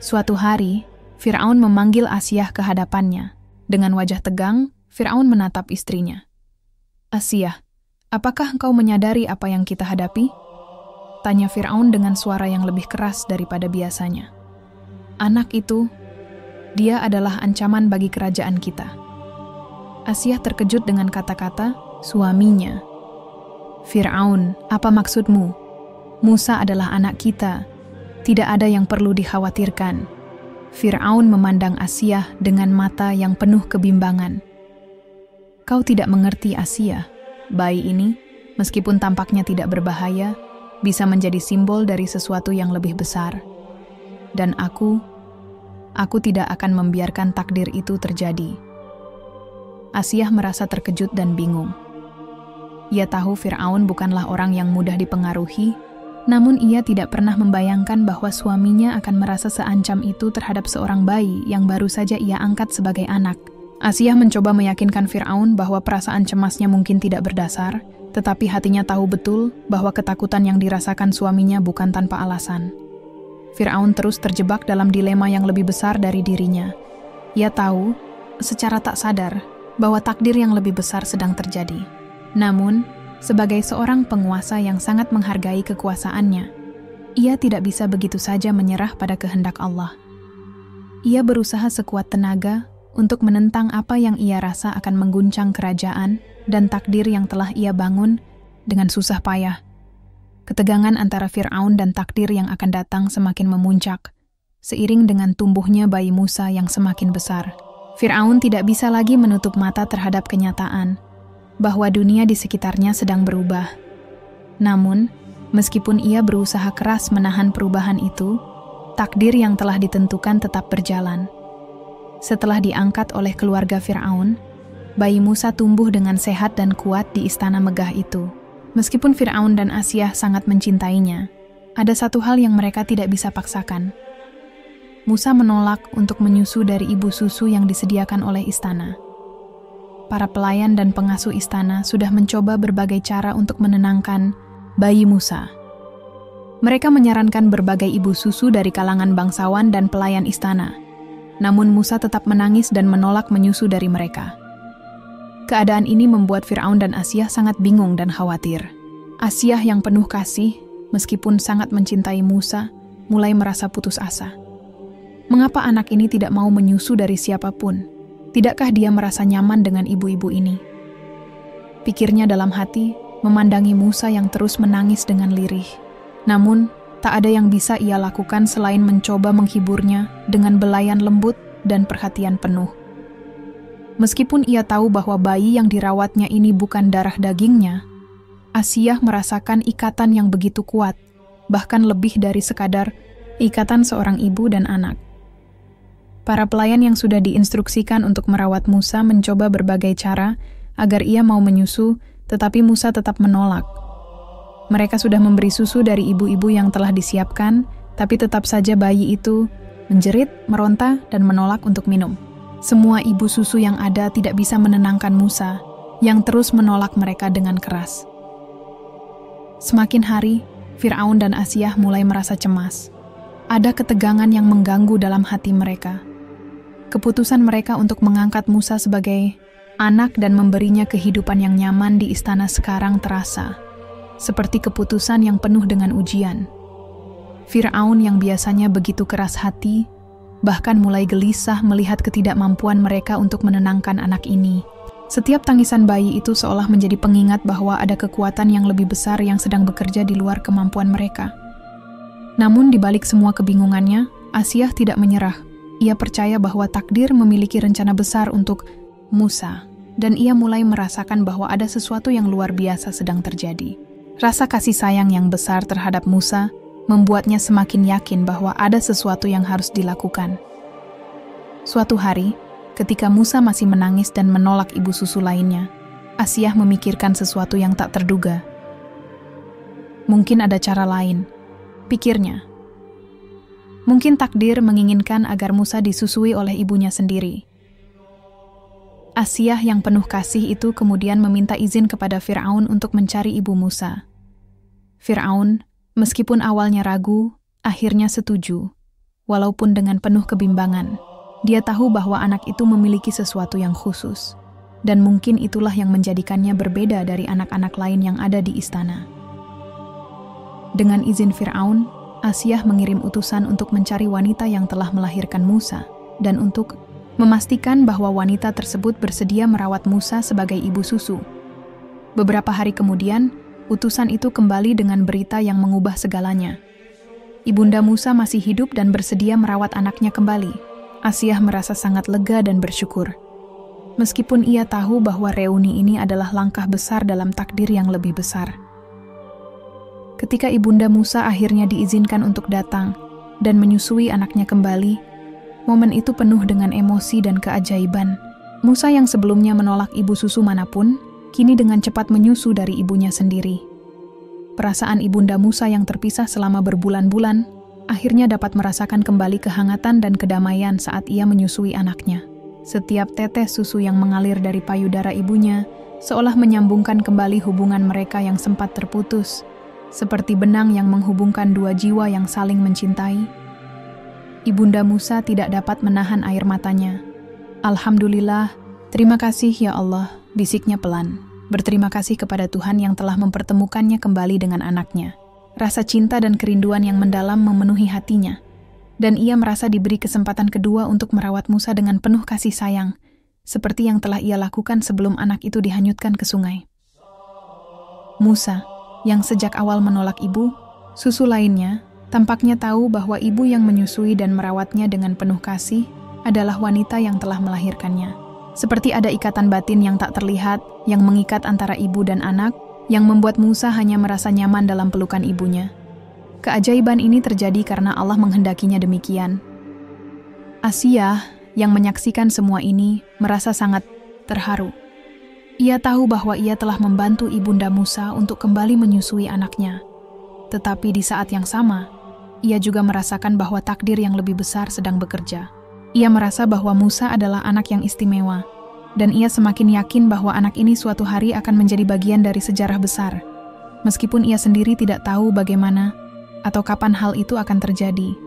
Suatu hari, Fir'aun memanggil Asiyah ke hadapannya. Dengan wajah tegang, Fir'aun menatap istrinya. "Asiyah, apakah engkau menyadari apa yang kita hadapi?" tanya Fir'aun dengan suara yang lebih keras daripada biasanya. "Anak itu, dia adalah ancaman bagi kerajaan kita." Asiyah terkejut dengan kata-kata suaminya. "Fir'aun, apa maksudmu? Musa adalah anak kita. Tidak ada yang perlu dikhawatirkan." Fir'aun memandang Asiyah dengan mata yang penuh kebimbangan. "Kau tidak mengerti, Asiyah. Bayi ini, meskipun tampaknya tidak berbahaya, bisa menjadi simbol dari sesuatu yang lebih besar. Dan aku tidak akan membiarkan takdir itu terjadi." Asiyah merasa terkejut dan bingung. Ia tahu Fir'aun bukanlah orang yang mudah dipengaruhi, namun ia tidak pernah membayangkan bahwa suaminya akan merasa seancam itu terhadap seorang bayi yang baru saja ia angkat sebagai anak. Asiyah mencoba meyakinkan Fir'aun bahwa perasaan cemasnya mungkin tidak berdasar, tetapi hatinya tahu betul bahwa ketakutan yang dirasakan suaminya bukan tanpa alasan. Fir'aun terus terjebak dalam dilema yang lebih besar dari dirinya. Ia tahu, secara tak sadar, bahwa takdir yang lebih besar sedang terjadi. Namun, sebagai seorang penguasa yang sangat menghargai kekuasaannya, ia tidak bisa begitu saja menyerah pada kehendak Allah. Ia berusaha sekuat tenaga untuk menentang apa yang ia rasa akan mengguncang kerajaan dan takdir yang telah ia bangun dengan susah payah. Ketegangan antara Fir'aun dan takdir yang akan datang semakin memuncak, seiring dengan tumbuhnya bayi Musa yang semakin besar. Fir'aun tidak bisa lagi menutup mata terhadap kenyataan bahwa dunia di sekitarnya sedang berubah. Namun, meskipun ia berusaha keras menahan perubahan itu, takdir yang telah ditentukan tetap berjalan. Setelah diangkat oleh keluarga Fir'aun, bayi Musa tumbuh dengan sehat dan kuat di istana megah itu. Meskipun Fir'aun dan Asiyah sangat mencintainya, ada satu hal yang mereka tidak bisa paksakan. Musa menolak untuk menyusu dari ibu susu yang disediakan oleh istana. Para pelayan dan pengasuh istana sudah mencoba berbagai cara untuk menenangkan bayi Musa. Mereka menyarankan berbagai ibu susu dari kalangan bangsawan dan pelayan istana. Namun Musa tetap menangis dan menolak menyusu dari mereka. Keadaan ini membuat Fir'aun dan Asiyah sangat bingung dan khawatir. Asiyah yang penuh kasih, meskipun sangat mencintai Musa, mulai merasa putus asa. Mengapa anak ini tidak mau menyusu dari siapapun? Tidakkah dia merasa nyaman dengan ibu-ibu ini? Pikirnya dalam hati, memandangi Musa yang terus menangis dengan lirih. Namun, tak ada yang bisa ia lakukan selain mencoba menghiburnya dengan belayan lembut dan perhatian penuh. Meskipun ia tahu bahwa bayi yang dirawatnya ini bukan darah dagingnya, Asiyah merasakan ikatan yang begitu kuat, bahkan lebih dari sekadar ikatan seorang ibu dan anak. Para pelayan yang sudah diinstruksikan untuk merawat Musa mencoba berbagai cara agar ia mau menyusu, tetapi Musa tetap menolak. Mereka sudah memberi susu dari ibu-ibu yang telah disiapkan, tapi tetap saja bayi itu menjerit, meronta, dan menolak untuk minum. Semua ibu susu yang ada tidak bisa menenangkan Musa, yang terus menolak mereka dengan keras. Semakin hari, Fir'aun dan Asiyah mulai merasa cemas. Ada ketegangan yang mengganggu dalam hati mereka. Keputusan mereka untuk mengangkat Musa sebagai anak dan memberinya kehidupan yang nyaman di istana sekarang terasa seperti keputusan yang penuh dengan ujian. Fir'aun yang biasanya begitu keras hati, bahkan mulai gelisah melihat ketidakmampuan mereka untuk menenangkan anak ini. Setiap tangisan bayi itu seolah menjadi pengingat bahwa ada kekuatan yang lebih besar yang sedang bekerja di luar kemampuan mereka. Namun di balik semua kebingungannya, Asiyah tidak menyerah. Ia percaya bahwa takdir memiliki rencana besar untuk Musa, dan ia mulai merasakan bahwa ada sesuatu yang luar biasa sedang terjadi. Rasa kasih sayang yang besar terhadap Musa membuatnya semakin yakin bahwa ada sesuatu yang harus dilakukan. Suatu hari, ketika Musa masih menangis dan menolak ibu susu lainnya, Asiyah memikirkan sesuatu yang tak terduga. Mungkin ada cara lain, pikirnya. Mungkin takdir menginginkan agar Musa disusui oleh ibunya sendiri. Asiyah yang penuh kasih itu kemudian meminta izin kepada Fir'aun untuk mencari ibu Musa. Fir'aun, meskipun awalnya ragu, akhirnya setuju. Walaupun dengan penuh kebimbangan, dia tahu bahwa anak itu memiliki sesuatu yang khusus. Dan mungkin itulah yang menjadikannya berbeda dari anak-anak lain yang ada di istana. Dengan izin Fir'aun, Asiyah mengirim utusan untuk mencari wanita yang telah melahirkan Musa, dan untuk memastikan bahwa wanita tersebut bersedia merawat Musa sebagai ibu susu. Beberapa hari kemudian, utusan itu kembali dengan berita yang mengubah segalanya. Ibunda Musa masih hidup dan bersedia merawat anaknya kembali. Asiyah merasa sangat lega dan bersyukur. Meskipun ia tahu bahwa reuni ini adalah langkah besar dalam takdir yang lebih besar. Ketika ibunda Musa akhirnya diizinkan untuk datang dan menyusui anaknya kembali, momen itu penuh dengan emosi dan keajaiban. Musa yang sebelumnya menolak ibu susu manapun, kini dengan cepat menyusu dari ibunya sendiri. Perasaan ibunda Musa yang terpisah selama berbulan-bulan, akhirnya dapat merasakan kembali kehangatan dan kedamaian saat ia menyusui anaknya. Setiap tetes susu yang mengalir dari payudara ibunya, seolah menyambungkan kembali hubungan mereka yang sempat terputus, seperti benang yang menghubungkan dua jiwa yang saling mencintai. Ibunda Musa tidak dapat menahan air matanya. Alhamdulillah, terima kasih ya Allah, bisiknya pelan. Berterima kasih kepada Tuhan yang telah mempertemukannya kembali dengan anaknya. Rasa cinta dan kerinduan yang mendalam memenuhi hatinya. Dan ia merasa diberi kesempatan kedua untuk merawat Musa dengan penuh kasih sayang, seperti yang telah ia lakukan sebelum anak itu dihanyutkan ke sungai. Musa, yang sejak awal menolak ibu, susu lainnya, tampaknya tahu bahwa ibu yang menyusui dan merawatnya dengan penuh kasih adalah wanita yang telah melahirkannya. Seperti ada ikatan batin yang tak terlihat, yang mengikat antara ibu dan anak, yang membuat Musa hanya merasa nyaman dalam pelukan ibunya. Keajaiban ini terjadi karena Allah menghendakinya demikian. Asiyah, yang menyaksikan semua ini, merasa sangat terharu. Ia tahu bahwa ia telah membantu ibunda Musa untuk kembali menyusui anaknya. Tetapi di saat yang sama, ia juga merasakan bahwa takdir yang lebih besar sedang bekerja. Ia merasa bahwa Musa adalah anak yang istimewa, dan ia semakin yakin bahwa anak ini suatu hari akan menjadi bagian dari sejarah besar, meskipun ia sendiri tidak tahu bagaimana atau kapan hal itu akan terjadi.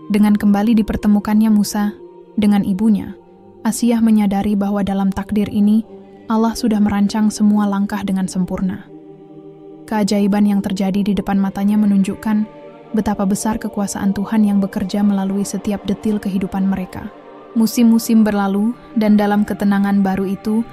Dengan kembali dipertemukannya Musa dengan ibunya, Asiyah menyadari bahwa dalam takdir ini, Allah sudah merancang semua langkah dengan sempurna. Keajaiban yang terjadi di depan matanya menunjukkan betapa besar kekuasaan Tuhan yang bekerja melalui setiap detil kehidupan mereka. Musim-musim berlalu, dan dalam ketenangan baru itu,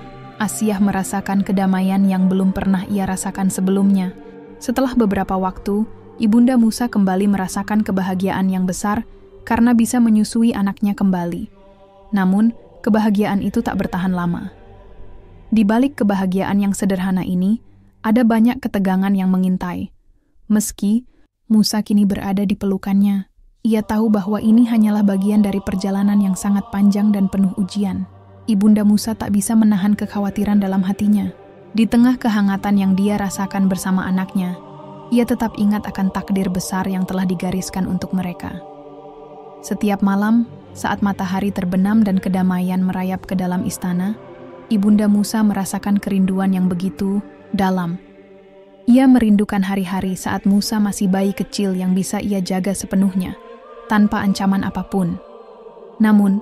Asiyah merasakan kedamaian yang belum pernah ia rasakan sebelumnya. Setelah beberapa waktu, Ibunda Musa kembali merasakan kebahagiaan yang besar karena bisa menyusui anaknya kembali. Namun, kebahagiaan itu tak bertahan lama. Di balik kebahagiaan yang sederhana ini, ada banyak ketegangan yang mengintai. Meski Musa kini berada di pelukannya, ia tahu bahwa ini hanyalah bagian dari perjalanan yang sangat panjang dan penuh ujian. Ibunda Musa tak bisa menahan kekhawatiran dalam hatinya. Di tengah kehangatan yang dia rasakan bersama anaknya, ia tetap ingat akan takdir besar yang telah digariskan untuk mereka. Setiap malam, saat matahari terbenam dan kedamaian merayap ke dalam istana, Ibunda Musa merasakan kerinduan yang begitu dalam. Ia merindukan hari-hari saat Musa masih bayi kecil yang bisa ia jaga sepenuhnya, tanpa ancaman apapun. Namun,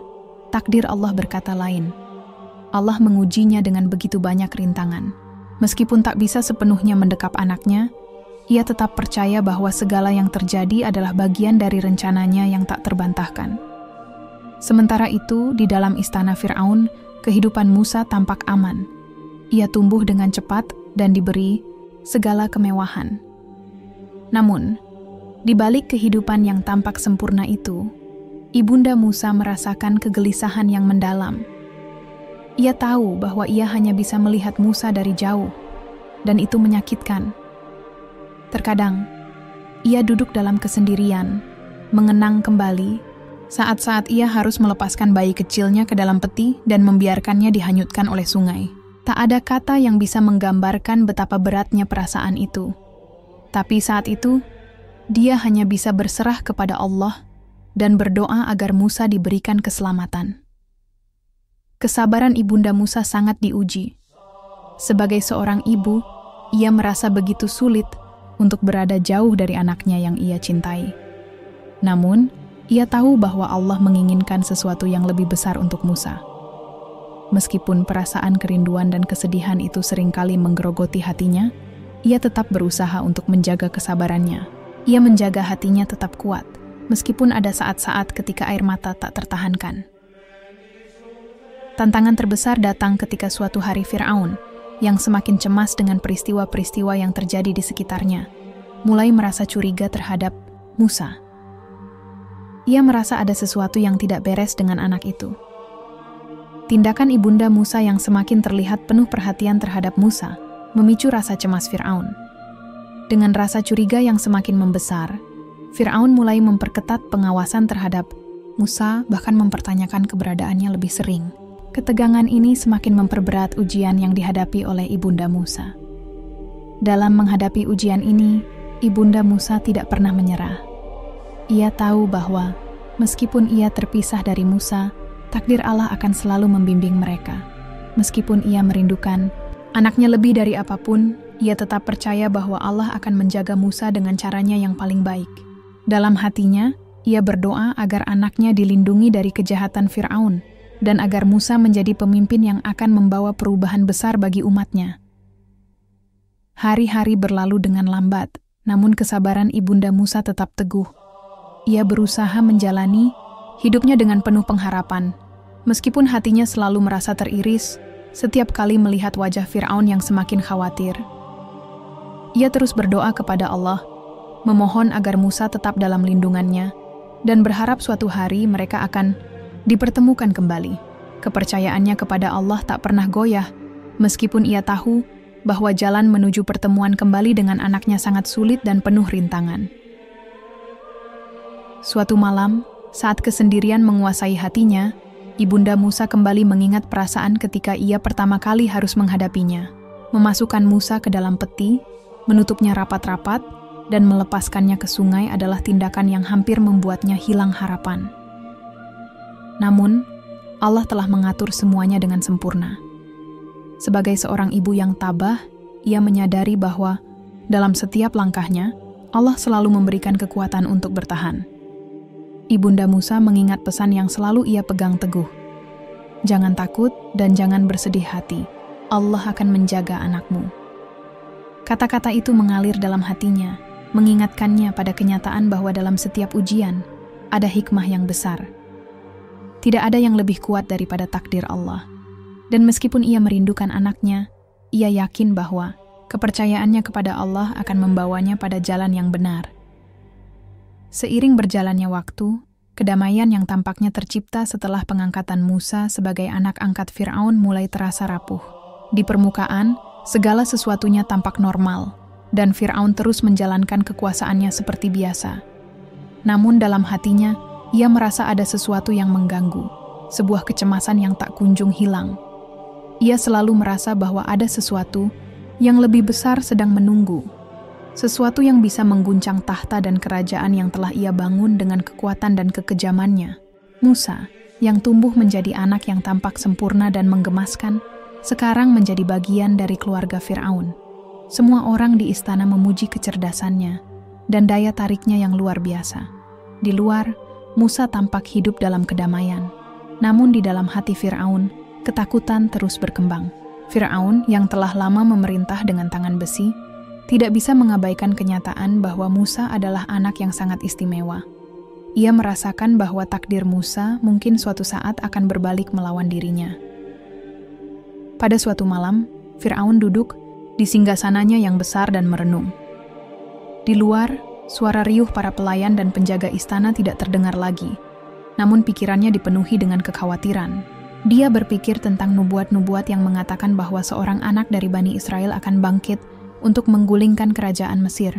takdir Allah berkata lain. Allah mengujinya dengan begitu banyak rintangan. Meskipun tak bisa sepenuhnya mendekap anaknya, ia tetap percaya bahwa segala yang terjadi adalah bagian dari rencananya yang tak terbantahkan. Sementara itu, di dalam istana Fir'aun, kehidupan Musa tampak aman. Ia tumbuh dengan cepat dan diberi segala kemewahan. Namun, di balik kehidupan yang tampak sempurna itu, Ibunda Musa merasakan kegelisahan yang mendalam. Ia tahu bahwa ia hanya bisa melihat Musa dari jauh, dan itu menyakitkan. Terkadang, ia duduk dalam kesendirian, mengenang kembali saat-saat ia harus melepaskan bayi kecilnya ke dalam peti dan membiarkannya dihanyutkan oleh sungai. Tak ada kata yang bisa menggambarkan betapa beratnya perasaan itu. Tapi saat itu, dia hanya bisa berserah kepada Allah dan berdoa agar Musa diberikan keselamatan. Kesabaran Ibunda Musa sangat diuji. Sebagai seorang ibu, ia merasa begitu sulit untuk berada jauh dari anaknya yang ia cintai. Namun, ia tahu bahwa Allah menginginkan sesuatu yang lebih besar untuk Musa. Meskipun perasaan kerinduan dan kesedihan itu seringkali menggerogoti hatinya, ia tetap berusaha untuk menjaga kesabarannya. Ia menjaga hatinya tetap kuat, meskipun ada saat-saat ketika air mata tak tertahankan. Tantangan terbesar datang ketika suatu hari Fir'aun, yang semakin cemas dengan peristiwa-peristiwa yang terjadi di sekitarnya, mulai merasa curiga terhadap Musa. Ia merasa ada sesuatu yang tidak beres dengan anak itu. Tindakan Ibunda Musa yang semakin terlihat penuh perhatian terhadap Musa memicu rasa cemas Fir'aun. Dengan rasa curiga yang semakin membesar, Fir'aun mulai memperketat pengawasan terhadap Musa, bahkan mempertanyakan keberadaannya lebih sering. Ketegangan ini semakin memperberat ujian yang dihadapi oleh Ibunda Musa. Dalam menghadapi ujian ini, Ibunda Musa tidak pernah menyerah. Ia tahu bahwa meskipun ia terpisah dari Musa, takdir Allah akan selalu membimbing mereka. Meskipun ia merindukan anaknya lebih dari apapun, ia tetap percaya bahwa Allah akan menjaga Musa dengan caranya yang paling baik. Dalam hatinya, ia berdoa agar anaknya dilindungi dari kejahatan Fir'aun, dan agar Musa menjadi pemimpin yang akan membawa perubahan besar bagi umatnya. Hari-hari berlalu dengan lambat, namun kesabaran Ibunda Musa tetap teguh. Ia berusaha menjalani hidupnya dengan penuh pengharapan, meskipun hatinya selalu merasa teriris setiap kali melihat wajah Fir'aun yang semakin khawatir. Ia terus berdoa kepada Allah, memohon agar Musa tetap dalam lindungannya, dan berharap suatu hari mereka akan dipertemukan kembali. Kepercayaannya kepada Allah tak pernah goyah, meskipun ia tahu bahwa jalan menuju pertemuan kembali dengan anaknya sangat sulit dan penuh rintangan. Suatu malam, saat kesendirian menguasai hatinya, Ibunda Musa kembali mengingat perasaan ketika ia pertama kali harus menghadapinya. Memasukkan Musa ke dalam peti, menutupnya rapat-rapat, dan melepaskannya ke sungai adalah tindakan yang hampir membuatnya hilang harapan. Namun, Allah telah mengatur semuanya dengan sempurna. Sebagai seorang ibu yang tabah, ia menyadari bahwa dalam setiap langkahnya, Allah selalu memberikan kekuatan untuk bertahan. Ibunda Musa mengingat pesan yang selalu ia pegang teguh. Jangan takut dan jangan bersedih hati. Allah akan menjaga anakmu." Kata-kata itu mengalir dalam hatinya, mengingatkannya pada kenyataan bahwa dalam setiap ujian ada hikmah yang besar. Tidak ada yang lebih kuat daripada takdir Allah. Dan meskipun ia merindukan anaknya, ia yakin bahwa kepercayaannya kepada Allah akan membawanya pada jalan yang benar. Seiring berjalannya waktu, kedamaian yang tampaknya tercipta setelah pengangkatan Musa sebagai anak angkat Fir'aun mulai terasa rapuh. Di permukaan, segala sesuatunya tampak normal, dan Fir'aun terus menjalankan kekuasaannya seperti biasa. Namun dalam hatinya, ia merasa ada sesuatu yang mengganggu, sebuah kecemasan yang tak kunjung hilang. Ia selalu merasa bahwa ada sesuatu yang lebih besar sedang menunggu, sesuatu yang bisa mengguncang tahta dan kerajaan yang telah ia bangun dengan kekuatan dan kekejamannya. Musa, yang tumbuh menjadi anak yang tampak sempurna dan menggemaskan, sekarang menjadi bagian dari keluarga Fir'aun. Semua orang di istana memuji kecerdasannya dan daya tariknya yang luar biasa. Di luar, Musa tampak hidup dalam kedamaian. Namun di dalam hati Fir'aun, ketakutan terus berkembang. Fir'aun yang telah lama memerintah dengan tangan besi, tidak bisa mengabaikan kenyataan bahwa Musa adalah anak yang sangat istimewa. Ia merasakan bahwa takdir Musa mungkin suatu saat akan berbalik melawan dirinya. Pada suatu malam, Fir'aun duduk di singgasananya yang besar dan merenung. Di luar, suara riuh para pelayan dan penjaga istana tidak terdengar lagi. Namun pikirannya dipenuhi dengan kekhawatiran. Dia berpikir tentang nubuat-nubuat yang mengatakan bahwa seorang anak dari Bani Israel akan bangkit untuk menggulingkan kerajaan Mesir.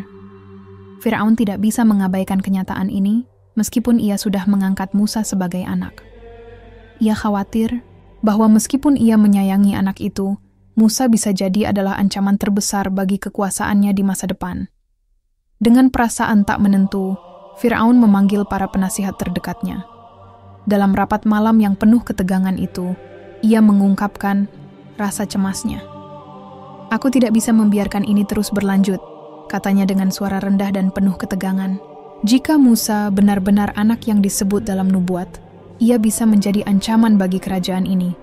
Fir'aun tidak bisa mengabaikan kenyataan ini, meskipun ia sudah mengangkat Musa sebagai anak. Ia khawatir bahwa meskipun ia menyayangi anak itu, Musa bisa jadi adalah ancaman terbesar bagi kekuasaannya di masa depan. Dengan perasaan tak menentu, Fir'aun memanggil para penasihat terdekatnya. Dalam rapat malam yang penuh ketegangan itu, ia mengungkapkan rasa cemasnya. "Aku tidak bisa membiarkan ini terus berlanjut," katanya dengan suara rendah dan penuh ketegangan. "Jika Musa benar-benar anak yang disebut dalam nubuat, ia bisa menjadi ancaman bagi kerajaan ini.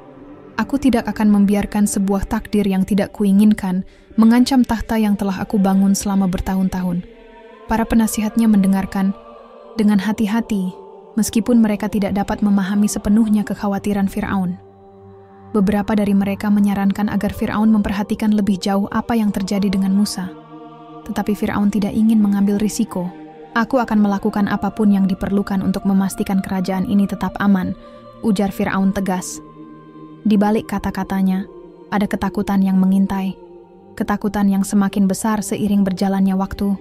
Aku tidak akan membiarkan sebuah takdir yang tidak kuinginkan mengancam tahta yang telah aku bangun selama bertahun-tahun." Para penasihatnya mendengarkan dengan hati-hati, meskipun mereka tidak dapat memahami sepenuhnya kekhawatiran Fir'aun. Beberapa dari mereka menyarankan agar Fir'aun memperhatikan lebih jauh apa yang terjadi dengan Musa. Tetapi Fir'aun tidak ingin mengambil risiko. "Aku akan melakukan apapun yang diperlukan untuk memastikan kerajaan ini tetap aman," ujar Fir'aun tegas. Di balik kata-katanya, ada ketakutan yang mengintai. Ketakutan yang semakin besar seiring berjalannya waktu.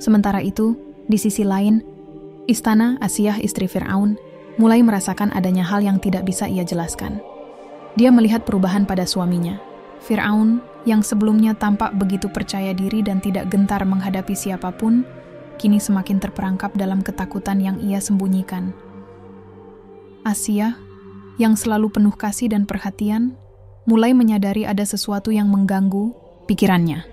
Sementara itu, di sisi lain, istana Asiyah istri Fir'aun mulai merasakan adanya hal yang tidak bisa ia jelaskan. Dia melihat perubahan pada suaminya. Fir'aun, yang sebelumnya tampak begitu percaya diri dan tidak gentar menghadapi siapapun, kini semakin terperangkap dalam ketakutan yang ia sembunyikan. Asiyah, yang selalu penuh kasih dan perhatian, mulai menyadari ada sesuatu yang mengganggu pikirannya.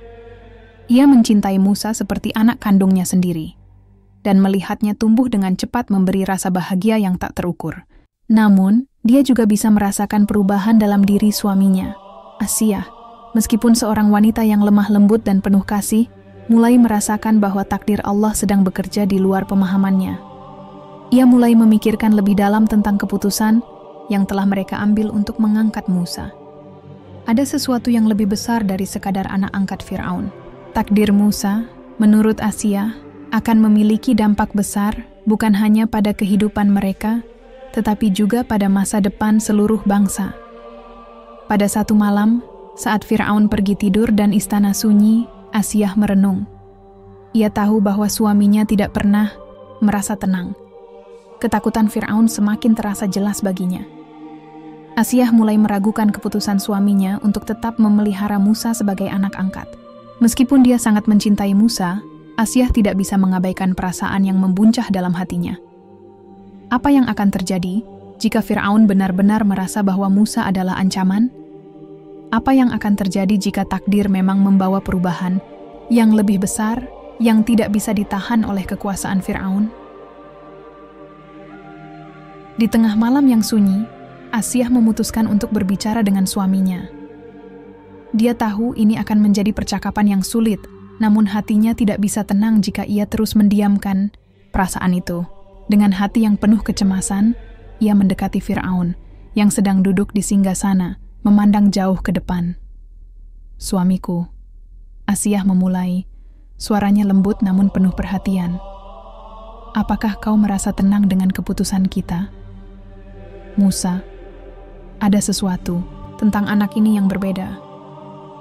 Ia mencintai Musa seperti anak kandungnya sendiri, dan melihatnya tumbuh dengan cepat memberi rasa bahagia yang tak terukur. Namun, dia juga bisa merasakan perubahan dalam diri suaminya, Asiyah. Meskipun seorang wanita yang lemah lembut dan penuh kasih, mulai merasakan bahwa takdir Allah sedang bekerja di luar pemahamannya. Ia mulai memikirkan lebih dalam tentang keputusan yang telah mereka ambil untuk mengangkat Musa. Ada sesuatu yang lebih besar dari sekadar anak angkat Fir'aun. Takdir Musa, menurut Asiyah, akan memiliki dampak besar bukan hanya pada kehidupan mereka, tetapi juga pada masa depan seluruh bangsa. Pada satu malam, saat Fir'aun pergi tidur dan istana sunyi, Asiyah merenung. Ia tahu bahwa suaminya tidak pernah merasa tenang. Ketakutan Fir'aun semakin terasa jelas baginya. Asiyah mulai meragukan keputusan suaminya untuk tetap memelihara Musa sebagai anak angkat. Meskipun dia sangat mencintai Musa, Asiyah tidak bisa mengabaikan perasaan yang membuncah dalam hatinya. Apa yang akan terjadi jika Fir'aun benar-benar merasa bahwa Musa adalah ancaman? Apa yang akan terjadi jika takdir memang membawa perubahan yang lebih besar yang tidak bisa ditahan oleh kekuasaan Fir'aun? Di tengah malam yang sunyi, Asiyah memutuskan untuk berbicara dengan suaminya. Dia tahu ini akan menjadi percakapan yang sulit, namun hatinya tidak bisa tenang jika ia terus mendiamkan perasaan itu. Dengan hati yang penuh kecemasan, ia mendekati Fir'aun yang sedang duduk di singgasana, memandang jauh ke depan. "Suamiku," Asiyah memulai, suaranya lembut namun penuh perhatian. "Apakah kau merasa tenang dengan keputusan kita?" "Musa, ada sesuatu tentang anak ini yang berbeda.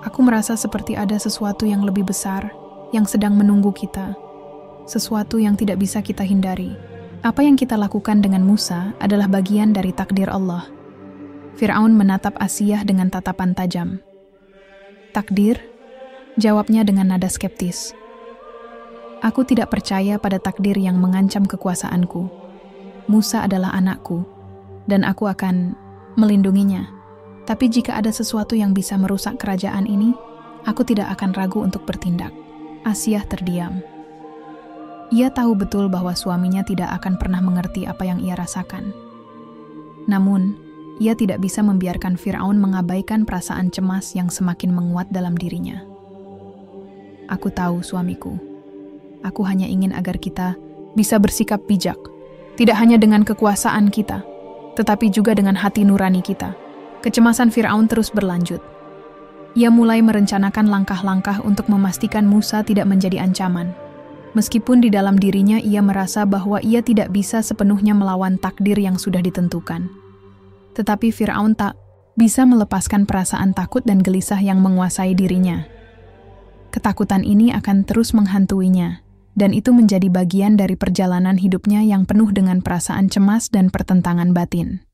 Aku merasa seperti ada sesuatu yang lebih besar yang sedang menunggu kita. Sesuatu yang tidak bisa kita hindari. Apa yang kita lakukan dengan Musa adalah bagian dari takdir Allah." Fir'aun menatap Asiyah dengan tatapan tajam. "Takdir?" jawabnya dengan nada skeptis. "Aku tidak percaya pada takdir yang mengancam kekuasaanku. Musa adalah anakku, dan aku akan melindunginya. Tapi jika ada sesuatu yang bisa merusak kerajaan ini, aku tidak akan ragu untuk bertindak." Asiyah terdiam. Ia tahu betul bahwa suaminya tidak akan pernah mengerti apa yang ia rasakan. Namun, ia tidak bisa membiarkan Fir'aun mengabaikan perasaan cemas yang semakin menguat dalam dirinya. "Aku tahu, suamiku. Aku hanya ingin agar kita bisa bersikap bijak, tidak hanya dengan kekuasaan kita, tetapi juga dengan hati nurani kita." Kecemasan Fir'aun terus berlanjut. Ia mulai merencanakan langkah-langkah untuk memastikan Musa tidak menjadi ancaman. Meskipun di dalam dirinya ia merasa bahwa ia tidak bisa sepenuhnya melawan takdir yang sudah ditentukan. Tetapi Fir'aun tak bisa melepaskan perasaan takut dan gelisah yang menguasai dirinya. Ketakutan ini akan terus menghantuinya, dan itu menjadi bagian dari perjalanan hidupnya yang penuh dengan perasaan cemas dan pertentangan batin.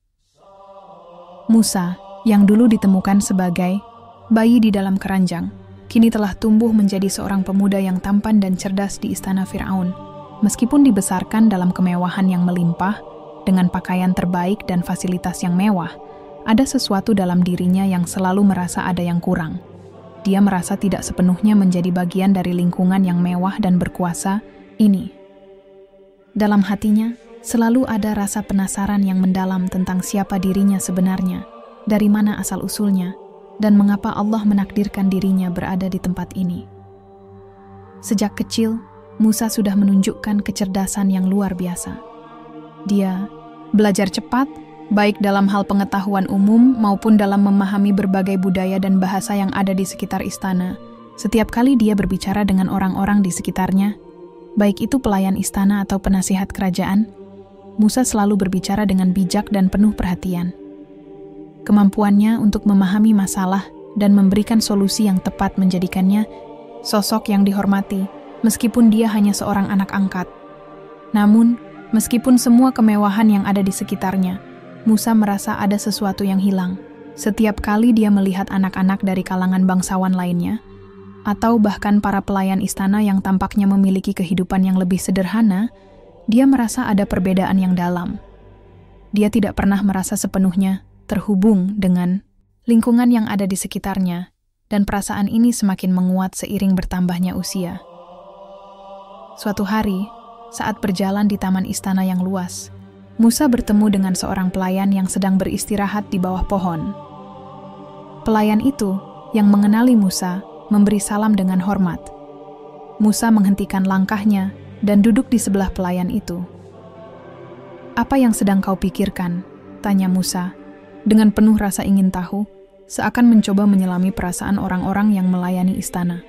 Musa, yang dulu ditemukan sebagai bayi di dalam keranjang, kini telah tumbuh menjadi seorang pemuda yang tampan dan cerdas di istana Fir'aun. Meskipun dibesarkan dalam kemewahan yang melimpah, dengan pakaian terbaik dan fasilitas yang mewah, ada sesuatu dalam dirinya yang selalu merasa ada yang kurang. Dia merasa tidak sepenuhnya menjadi bagian dari lingkungan yang mewah dan berkuasa ini. Dalam hatinya, selalu ada rasa penasaran yang mendalam tentang siapa dirinya sebenarnya, dari mana asal-usulnya, dan mengapa Allah menakdirkan dirinya berada di tempat ini. Sejak kecil, Musa sudah menunjukkan kecerdasan yang luar biasa. Dia belajar cepat, baik dalam hal pengetahuan umum maupun dalam memahami berbagai budaya dan bahasa yang ada di sekitar istana. Setiap kali dia berbicara dengan orang-orang di sekitarnya, baik itu pelayan istana atau penasihat kerajaan, Musa selalu berbicara dengan bijak dan penuh perhatian. Kemampuannya untuk memahami masalah dan memberikan solusi yang tepat menjadikannya sosok yang dihormati, meskipun dia hanya seorang anak angkat. Namun, meskipun semua kemewahan yang ada di sekitarnya, Musa merasa ada sesuatu yang hilang. Setiap kali dia melihat anak-anak dari kalangan bangsawan lainnya, atau bahkan para pelayan istana yang tampaknya memiliki kehidupan yang lebih sederhana, dia merasa ada perbedaan yang dalam. Dia tidak pernah merasa sepenuhnya terhubung dengan lingkungan yang ada di sekitarnya, dan perasaan ini semakin menguat seiring bertambahnya usia. Suatu hari, saat berjalan di taman istana yang luas, Musa bertemu dengan seorang pelayan yang sedang beristirahat di bawah pohon. Pelayan itu, yang mengenali Musa, memberi salam dengan hormat. Musa menghentikan langkahnya dan duduk di sebelah pelayan itu. "Apa yang sedang kau pikirkan?" tanya Musa, dengan penuh rasa ingin tahu, seakan mencoba menyelami perasaan orang-orang yang melayani istana.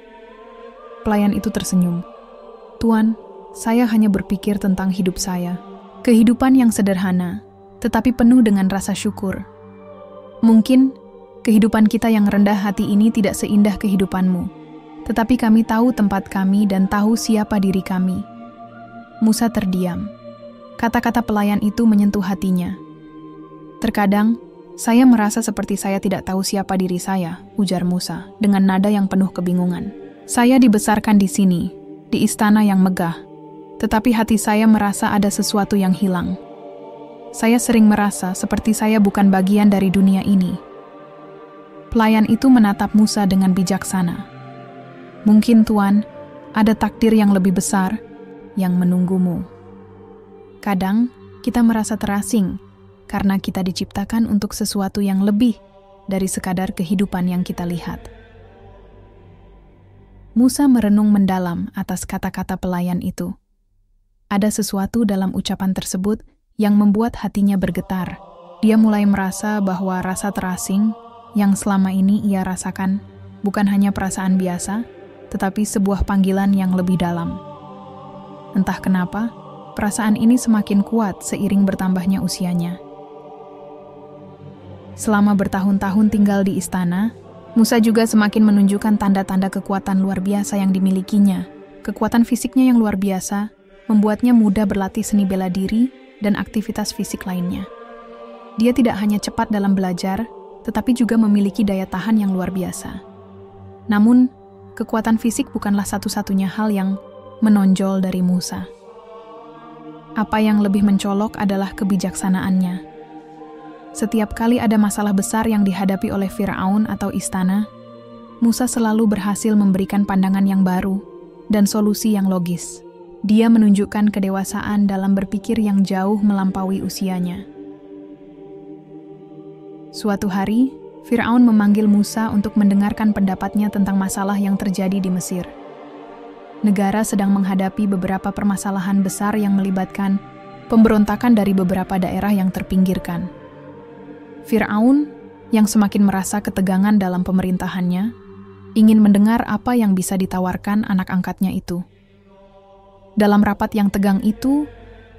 Pelayan itu tersenyum. "Tuan, saya hanya berpikir tentang hidup saya. Kehidupan yang sederhana, tetapi penuh dengan rasa syukur. Mungkin kehidupan kita yang rendah hati ini tidak seindah kehidupanmu, tetapi kami tahu tempat kami dan tahu siapa diri kami." Musa terdiam. Kata-kata pelayan itu menyentuh hatinya. "Terkadang, saya merasa seperti saya tidak tahu siapa diri saya," ujar Musa dengan nada yang penuh kebingungan. "Saya dibesarkan di sini, di istana yang megah, tetapi hati saya merasa ada sesuatu yang hilang. Saya sering merasa seperti saya bukan bagian dari dunia ini." Pelayan itu menatap Musa dengan bijaksana. "Mungkin Tuan, ada takdir yang lebih besar yang menunggumu. Kadang, kita merasa terasing karena kita diciptakan untuk sesuatu yang lebih dari sekadar kehidupan yang kita lihat. Musa merenung mendalam atas kata-kata pelayan itu. Ada sesuatu dalam ucapan tersebut yang membuat hatinya bergetar. Dia mulai merasa bahwa rasa terasing yang selama ini ia rasakan bukan hanya perasaan biasa, tetapi sebuah panggilan yang lebih dalam. Entah kenapa, perasaan ini semakin kuat seiring bertambahnya usianya. Selama bertahun-tahun tinggal di istana, Musa juga semakin menunjukkan tanda-tanda kekuatan luar biasa yang dimilikinya. Kekuatan fisiknya yang luar biasa membuatnya mudah berlatih seni bela diri dan aktivitas fisik lainnya. Dia tidak hanya cepat dalam belajar, tetapi juga memiliki daya tahan yang luar biasa. Namun, kekuatan fisik bukanlah satu-satunya hal yang menonjol dari Musa. Apa yang lebih mencolok adalah kebijaksanaannya. Setiap kali ada masalah besar yang dihadapi oleh Firaun atau istana, Musa selalu berhasil memberikan pandangan yang baru dan solusi yang logis. Dia menunjukkan kedewasaan dalam berpikir yang jauh melampaui usianya. Suatu hari, Firaun memanggil Musa untuk mendengarkan pendapatnya tentang masalah yang terjadi di Mesir. Negara sedang menghadapi beberapa permasalahan besar yang melibatkan pemberontakan dari beberapa daerah yang terpinggirkan. Firaun, yang semakin merasa ketegangan dalam pemerintahannya, ingin mendengar apa yang bisa ditawarkan anak angkatnya itu. Dalam rapat yang tegang itu,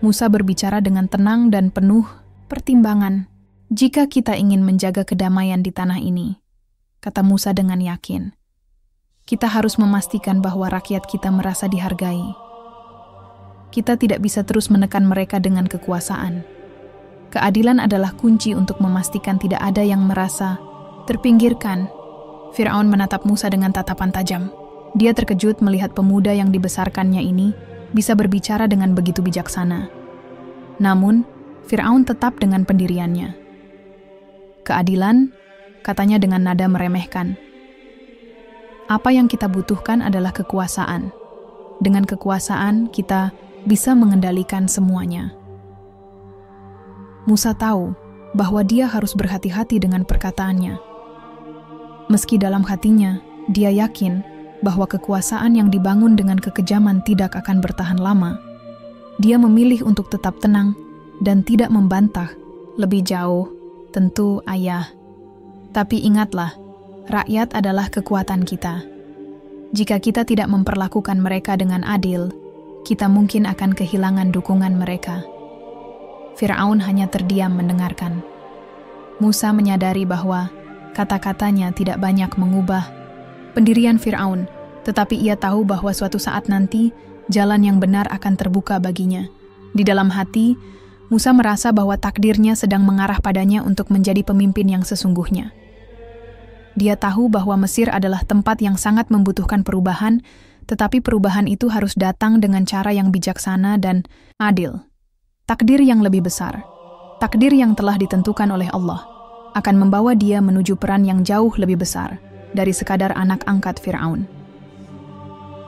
Musa berbicara dengan tenang dan penuh pertimbangan. "Jika kita ingin menjaga kedamaian di tanah ini," kata Musa dengan yakin, "kita harus memastikan bahwa rakyat kita merasa dihargai. Kita tidak bisa terus menekan mereka dengan kekuasaan. Keadilan adalah kunci untuk memastikan tidak ada yang merasa terpinggirkan." Firaun menatap Musa dengan tatapan tajam. Dia terkejut melihat pemuda yang dibesarkannya ini bisa berbicara dengan begitu bijaksana. Namun, Firaun tetap dengan pendiriannya. "Keadilan," katanya dengan nada meremehkan. "Apa yang kita butuhkan adalah kekuasaan. Dengan kekuasaan, kita bisa mengendalikan semuanya." Musa tahu bahwa dia harus berhati-hati dengan perkataannya. Meski dalam hatinya, dia yakin bahwa kekuasaan yang dibangun dengan kekejaman tidak akan bertahan lama. Dia memilih untuk tetap tenang dan tidak membantah. Lebih jauh, tentu ayah. Tapi ingatlah, rakyat adalah kekuatan kita. Jika kita tidak memperlakukan mereka dengan adil, kita mungkin akan kehilangan dukungan mereka. Firaun hanya terdiam mendengarkan. Musa menyadari bahwa kata-katanya tidak banyak mengubah pendirian Firaun, tetapi ia tahu bahwa suatu saat nanti jalan yang benar akan terbuka baginya. Di dalam hati, Musa merasa bahwa takdirnya sedang mengarah padanya untuk menjadi pemimpin yang sesungguhnya. Dia tahu bahwa Mesir adalah tempat yang sangat membutuhkan perubahan, tetapi perubahan itu harus datang dengan cara yang bijaksana dan adil. Takdir yang lebih besar, takdir yang telah ditentukan oleh Allah, akan membawa dia menuju peran yang jauh lebih besar dari sekadar anak angkat Firaun.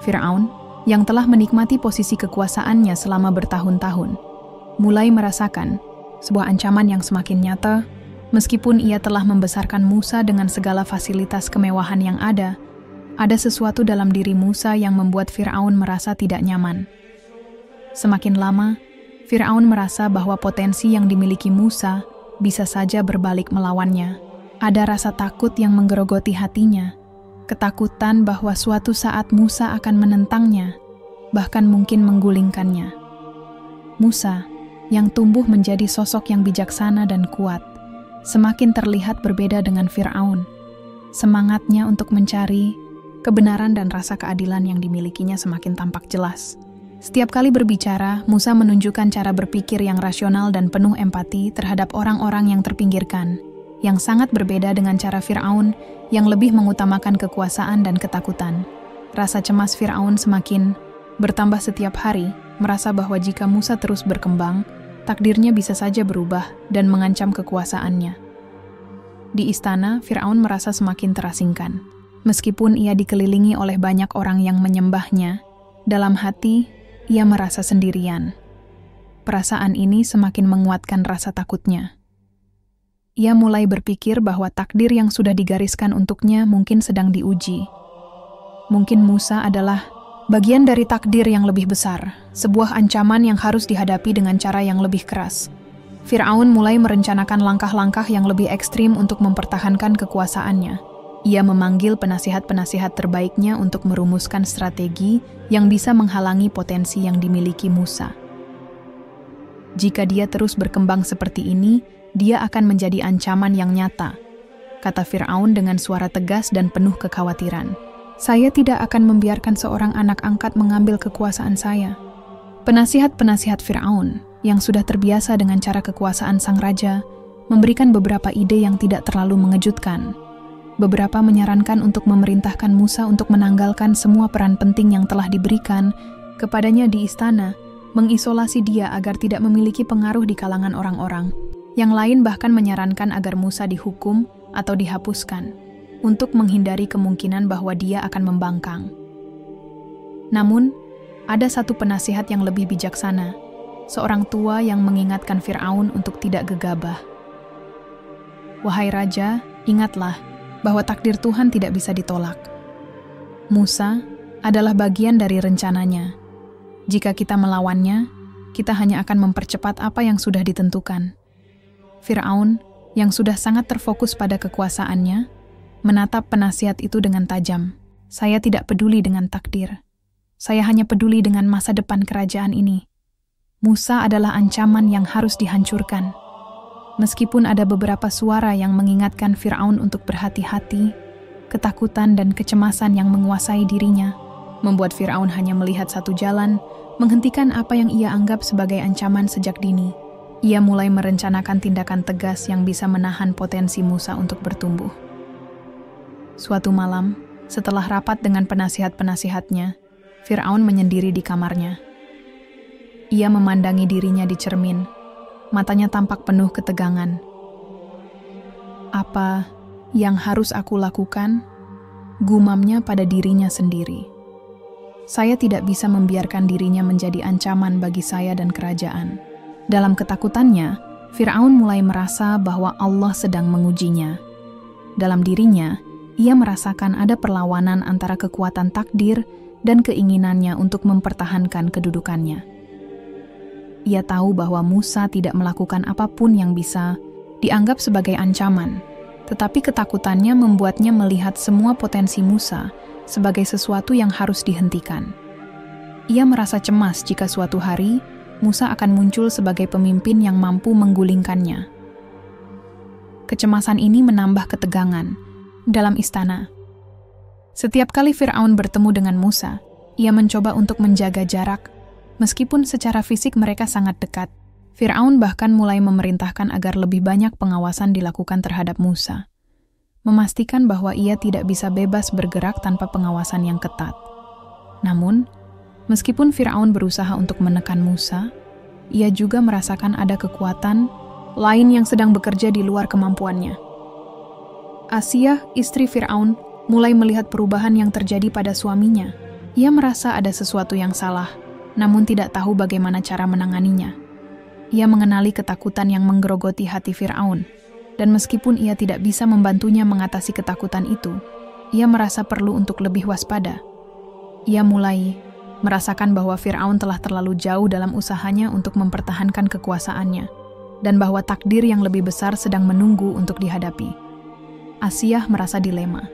Firaun, yang telah menikmati posisi kekuasaannya selama bertahun-tahun, mulai merasakan sebuah ancaman yang semakin nyata. Meskipun ia telah membesarkan Musa dengan segala fasilitas kemewahan yang ada sesuatu dalam diri Musa yang membuat Firaun merasa tidak nyaman. Semakin lama, Firaun merasa bahwa potensi yang dimiliki Musa bisa saja berbalik melawannya. Ada rasa takut yang menggerogoti hatinya, ketakutan bahwa suatu saat Musa akan menentangnya, bahkan mungkin menggulingkannya. Musa, yang tumbuh menjadi sosok yang bijaksana dan kuat, semakin terlihat berbeda dengan Firaun. Semangatnya untuk mencari kebenaran dan rasa keadilan yang dimilikinya semakin tampak jelas. Setiap kali berbicara, Musa menunjukkan cara berpikir yang rasional dan penuh empati terhadap orang-orang yang terpinggirkan, yang sangat berbeda dengan cara Firaun yang lebih mengutamakan kekuasaan dan ketakutan. Rasa cemas Firaun semakin bertambah setiap hari, merasa bahwa jika Musa terus berkembang, takdirnya bisa saja berubah dan mengancam kekuasaannya. Di istana, Firaun merasa semakin terasingkan. Meskipun ia dikelilingi oleh banyak orang yang menyembahnya, dalam hati ia merasa sendirian. Perasaan ini semakin menguatkan rasa takutnya. Ia mulai berpikir bahwa takdir yang sudah digariskan untuknya mungkin sedang diuji. Mungkin Musa adalah bagian dari takdir yang lebih besar, sebuah ancaman yang harus dihadapi dengan cara yang lebih keras. Fir'aun mulai merencanakan langkah-langkah yang lebih ekstrim untuk mempertahankan kekuasaannya. Ia memanggil penasihat-penasihat terbaiknya untuk merumuskan strategi yang bisa menghalangi potensi yang dimiliki Musa. Jika dia terus berkembang seperti ini, dia akan menjadi ancaman yang nyata, kata Fir'aun dengan suara tegas dan penuh kekhawatiran. Saya tidak akan membiarkan seorang anak angkat mengambil kekuasaan saya. Penasihat-penasihat Fir'aun yang sudah terbiasa dengan cara kekuasaan sang raja memberikan beberapa ide yang tidak terlalu mengejutkan. Beberapa menyarankan untuk memerintahkan Musa untuk menanggalkan semua peran penting yang telah diberikan kepadanya di istana, mengisolasi dia agar tidak memiliki pengaruh di kalangan orang-orang. Yang lain bahkan menyarankan agar Musa dihukum atau dihapuskan, untuk menghindari kemungkinan bahwa dia akan membangkang. Namun, ada satu penasihat yang lebih bijaksana, seorang tua yang mengingatkan Fir'aun untuk tidak gegabah. Wahai Raja, ingatlah bahwa takdir Tuhan tidak bisa ditolak. Musa adalah bagian dari rencananya. Jika kita melawannya, kita hanya akan mempercepat apa yang sudah ditentukan. Fir'aun, yang sudah sangat terfokus pada kekuasaannya, menatap penasihat itu dengan tajam. Saya tidak peduli dengan takdir. Saya hanya peduli dengan masa depan kerajaan ini. Musa adalah ancaman yang harus dihancurkan. Meskipun ada beberapa suara yang mengingatkan Fir'aun untuk berhati-hati, ketakutan dan kecemasan yang menguasai dirinya membuat Fir'aun hanya melihat satu jalan, menghentikan apa yang ia anggap sebagai ancaman sejak dini. Ia mulai merencanakan tindakan tegas yang bisa menahan potensi Musa untuk bertumbuh. Suatu malam, setelah rapat dengan penasihat-penasihatnya, Fir'aun menyendiri di kamarnya. Ia memandangi dirinya di cermin. Matanya tampak penuh ketegangan. Apa yang harus aku lakukan? Gumamnya pada dirinya sendiri. Saya tidak bisa membiarkan dirinya menjadi ancaman bagi saya dan kerajaan. Dalam ketakutannya, Fir'aun mulai merasa bahwa Allah sedang mengujinya. Dalam dirinya, ia merasakan ada perlawanan antara kekuatan takdir dan keinginannya untuk mempertahankan kedudukannya. Ia tahu bahwa Musa tidak melakukan apapun yang bisa dianggap sebagai ancaman, tetapi ketakutannya membuatnya melihat semua potensi Musa sebagai sesuatu yang harus dihentikan. Ia merasa cemas jika suatu hari Musa akan muncul sebagai pemimpin yang mampu menggulingkannya. Kecemasan ini menambah ketegangan dalam istana. Setiap kali Fir'aun bertemu dengan Musa, ia mencoba untuk menjaga jarak. Meskipun secara fisik mereka sangat dekat, Fir'aun bahkan mulai memerintahkan agar lebih banyak pengawasan dilakukan terhadap Musa, memastikan bahwa ia tidak bisa bebas bergerak tanpa pengawasan yang ketat. Namun, meskipun Fir'aun berusaha untuk menekan Musa, ia juga merasakan ada kekuatan lain yang sedang bekerja di luar kemampuannya. Asiyah, istri Fir'aun, mulai melihat perubahan yang terjadi pada suaminya. Ia merasa ada sesuatu yang salah, namun tidak tahu bagaimana cara menanganinya. Ia mengenali ketakutan yang menggerogoti hati Fir'aun, dan meskipun ia tidak bisa membantunya mengatasi ketakutan itu, ia merasa perlu untuk lebih waspada. Ia mulai merasakan bahwa Fir'aun telah terlalu jauh dalam usahanya untuk mempertahankan kekuasaannya, dan bahwa takdir yang lebih besar sedang menunggu untuk dihadapi. Asiyah merasa dilema.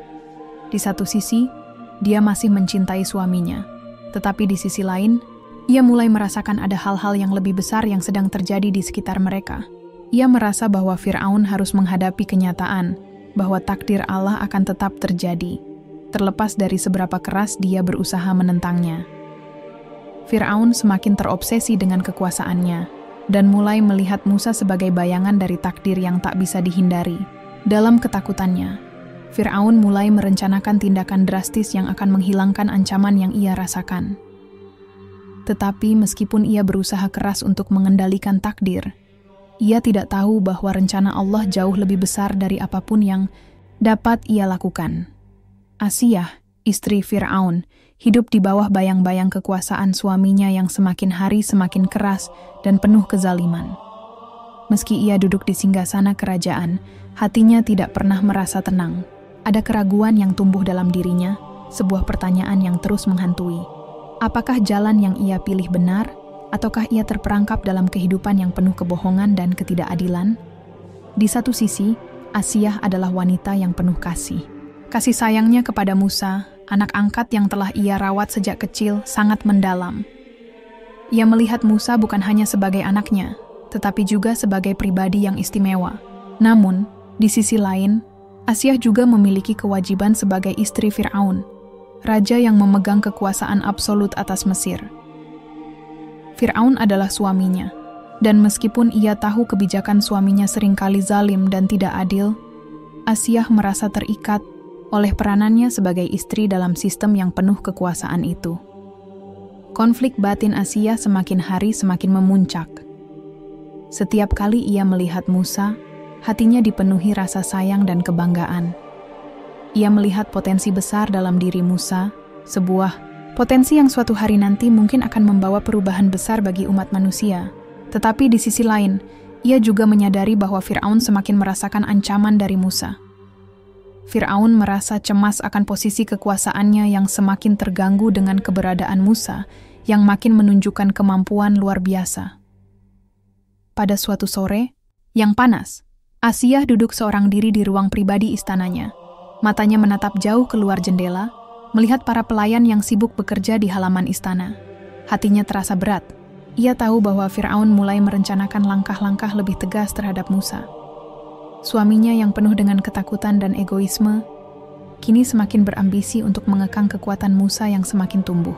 Di satu sisi, dia masih mencintai suaminya, tetapi di sisi lain, ia mulai merasakan ada hal-hal yang lebih besar yang sedang terjadi di sekitar mereka. Ia merasa bahwa Fir'aun harus menghadapi kenyataan bahwa takdir Allah akan tetap terjadi, terlepas dari seberapa keras dia berusaha menentangnya. Fir'aun semakin terobsesi dengan kekuasaannya dan mulai melihat Musa sebagai bayangan dari takdir yang tak bisa dihindari. Dalam ketakutannya, Fir'aun mulai merencanakan tindakan drastis yang akan menghilangkan ancaman yang ia rasakan. Tetapi meskipun ia berusaha keras untuk mengendalikan takdir, ia tidak tahu bahwa rencana Allah jauh lebih besar dari apapun yang dapat ia lakukan. Asiyah, istri Fir'aun, hidup di bawah bayang-bayang kekuasaan suaminya yang semakin hari semakin keras dan penuh kezaliman. Meski ia duduk di singgasana kerajaan, hatinya tidak pernah merasa tenang. Ada keraguan yang tumbuh dalam dirinya, sebuah pertanyaan yang terus menghantui. Apakah jalan yang ia pilih benar, ataukah ia terperangkap dalam kehidupan yang penuh kebohongan dan ketidakadilan? Di satu sisi, Asiyah adalah wanita yang penuh kasih. Kasih sayangnya kepada Musa, anak angkat yang telah ia rawat sejak kecil, sangat mendalam. Ia melihat Musa bukan hanya sebagai anaknya, tetapi juga sebagai pribadi yang istimewa. Namun, di sisi lain, Asiyah juga memiliki kewajiban sebagai istri Fir'aun, raja yang memegang kekuasaan absolut atas Mesir. Fir'aun adalah suaminya, dan meskipun ia tahu kebijakan suaminya seringkali zalim dan tidak adil, Asiyah merasa terikat oleh peranannya sebagai istri dalam sistem yang penuh kekuasaan itu. Konflik batin Asiyah semakin hari semakin memuncak. Setiap kali ia melihat Musa, hatinya dipenuhi rasa sayang dan kebanggaan. Ia melihat potensi besar dalam diri Musa, sebuah potensi yang suatu hari nanti mungkin akan membawa perubahan besar bagi umat manusia. Tetapi di sisi lain, ia juga menyadari bahwa Fir'aun semakin merasakan ancaman dari Musa. Fir'aun merasa cemas akan posisi kekuasaannya yang semakin terganggu dengan keberadaan Musa yang makin menunjukkan kemampuan luar biasa. Pada suatu sore yang panas, Asiyah duduk seorang diri di ruang pribadi istananya. Matanya menatap jauh keluar jendela, melihat para pelayan yang sibuk bekerja di halaman istana. Hatinya terasa berat. Ia tahu bahwa Fir'aun mulai merencanakan langkah-langkah lebih tegas terhadap Musa. Suaminya yang penuh dengan ketakutan dan egoisme, kini semakin berambisi untuk mengekang kekuatan Musa yang semakin tumbuh.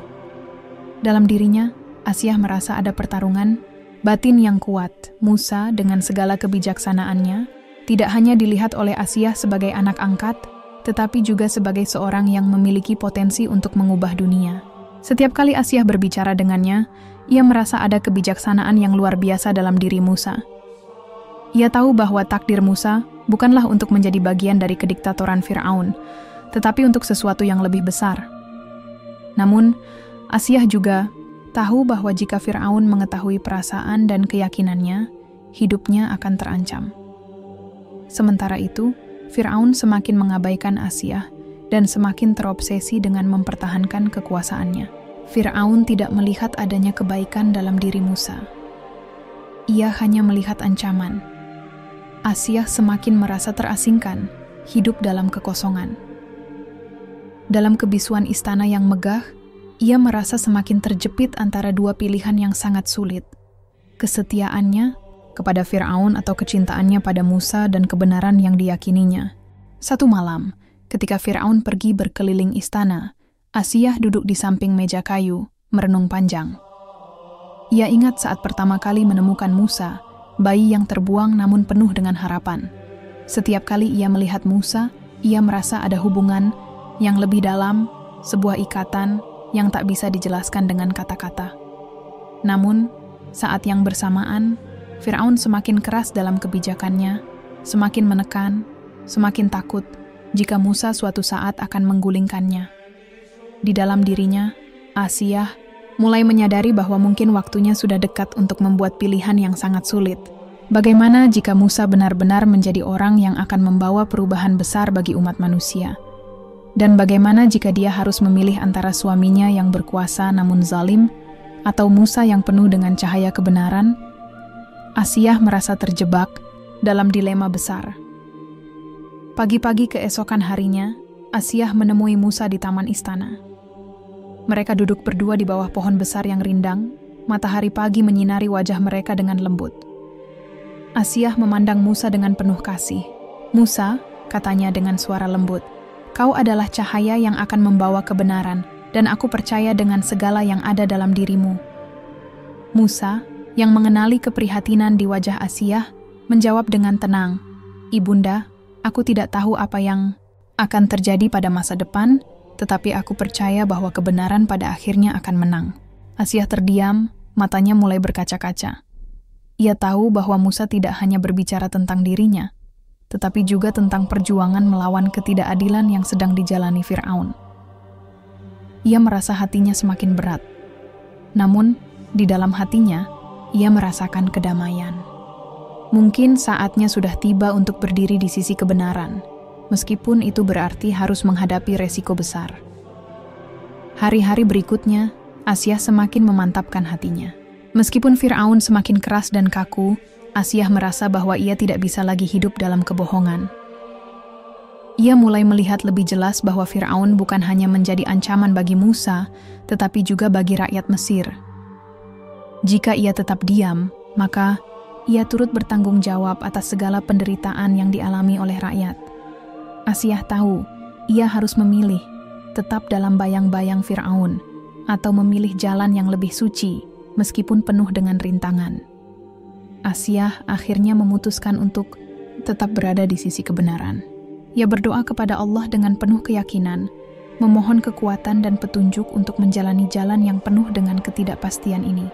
Dalam dirinya, Asiyah merasa ada pertarungan batin yang kuat. Musa dengan segala kebijaksanaannya, tidak hanya dilihat oleh Asiyah sebagai anak angkat, tetapi juga sebagai seorang yang memiliki potensi untuk mengubah dunia. Setiap kali Asiyah berbicara dengannya, ia merasa ada kebijaksanaan yang luar biasa dalam diri Musa. Ia tahu bahwa takdir Musa bukanlah untuk menjadi bagian dari kediktatoran Fir'aun, tetapi untuk sesuatu yang lebih besar. Namun, Asiyah juga tahu bahwa jika Fir'aun mengetahui perasaan dan keyakinannya, hidupnya akan terancam. Sementara itu, Fir'aun semakin mengabaikan Asiyah dan semakin terobsesi dengan mempertahankan kekuasaannya. Fir'aun tidak melihat adanya kebaikan dalam diri Musa. Ia hanya melihat ancaman. Asiyah semakin merasa terasingkan, hidup dalam kekosongan. Dalam kebisuan istana yang megah, ia merasa semakin terjepit antara dua pilihan yang sangat sulit. Kesetiaannya kepada Fir'aun atau kecintaannya pada Musa dan kebenaran yang diyakininya. Satu malam, ketika Fir'aun pergi berkeliling istana, Asiyah duduk di samping meja kayu, merenung panjang. Ia ingat saat pertama kali menemukan Musa, bayi yang terbuang namun penuh dengan harapan. Setiap kali ia melihat Musa, ia merasa ada hubungan yang lebih dalam, sebuah ikatan yang tak bisa dijelaskan dengan kata-kata. Namun, saat yang bersamaan, Fir'aun semakin keras dalam kebijakannya, semakin menekan, semakin takut jika Musa suatu saat akan menggulingkannya. Di dalam dirinya, Asiyah mulai menyadari bahwa mungkin waktunya sudah dekat untuk membuat pilihan yang sangat sulit. Bagaimana jika Musa benar-benar menjadi orang yang akan membawa perubahan besar bagi umat manusia? Dan bagaimana jika dia harus memilih antara suaminya yang berkuasa namun zalim, atau Musa yang penuh dengan cahaya kebenaran? Asiyah merasa terjebak dalam dilema besar. Pagi-pagi keesokan harinya, Asiyah menemui Musa di taman istana. Mereka duduk berdua di bawah pohon besar yang rindang, matahari pagi menyinari wajah mereka dengan lembut. Asiyah memandang Musa dengan penuh kasih. "Musa," katanya dengan suara lembut, "kau adalah cahaya yang akan membawa kebenaran, dan aku percaya dengan segala yang ada dalam dirimu." Musa, yang mengenali keprihatinan di wajah Asiyah, menjawab dengan tenang, "Ibunda, aku tidak tahu apa yang akan terjadi pada masa depan, tetapi aku percaya bahwa kebenaran pada akhirnya akan menang." Asiyah terdiam, matanya mulai berkaca-kaca. Ia tahu bahwa Musa tidak hanya berbicara tentang dirinya, tetapi juga tentang perjuangan melawan ketidakadilan yang sedang dijalani Fir'aun. Ia merasa hatinya semakin berat. Namun, di dalam hatinya, ia merasakan kedamaian. Mungkin saatnya sudah tiba untuk berdiri di sisi kebenaran, meskipun itu berarti harus menghadapi resiko besar. Hari-hari berikutnya, Asyah semakin memantapkan hatinya. Meskipun Fir'aun semakin keras dan kaku, Asyah merasa bahwa ia tidak bisa lagi hidup dalam kebohongan. Ia mulai melihat lebih jelas bahwa Fir'aun bukan hanya menjadi ancaman bagi Musa, tetapi juga bagi rakyat Mesir. Jika ia tetap diam, maka ia turut bertanggung jawab atas segala penderitaan yang dialami oleh rakyat. Asyah tahu, ia harus memilih, tetap dalam bayang-bayang Fir'aun, atau memilih jalan yang lebih suci, meskipun penuh dengan rintangan. Asyah akhirnya memutuskan untuk tetap berada di sisi kebenaran. Ia berdoa kepada Allah dengan penuh keyakinan, memohon kekuatan dan petunjuk untuk menjalani jalan yang penuh dengan ketidakpastian ini.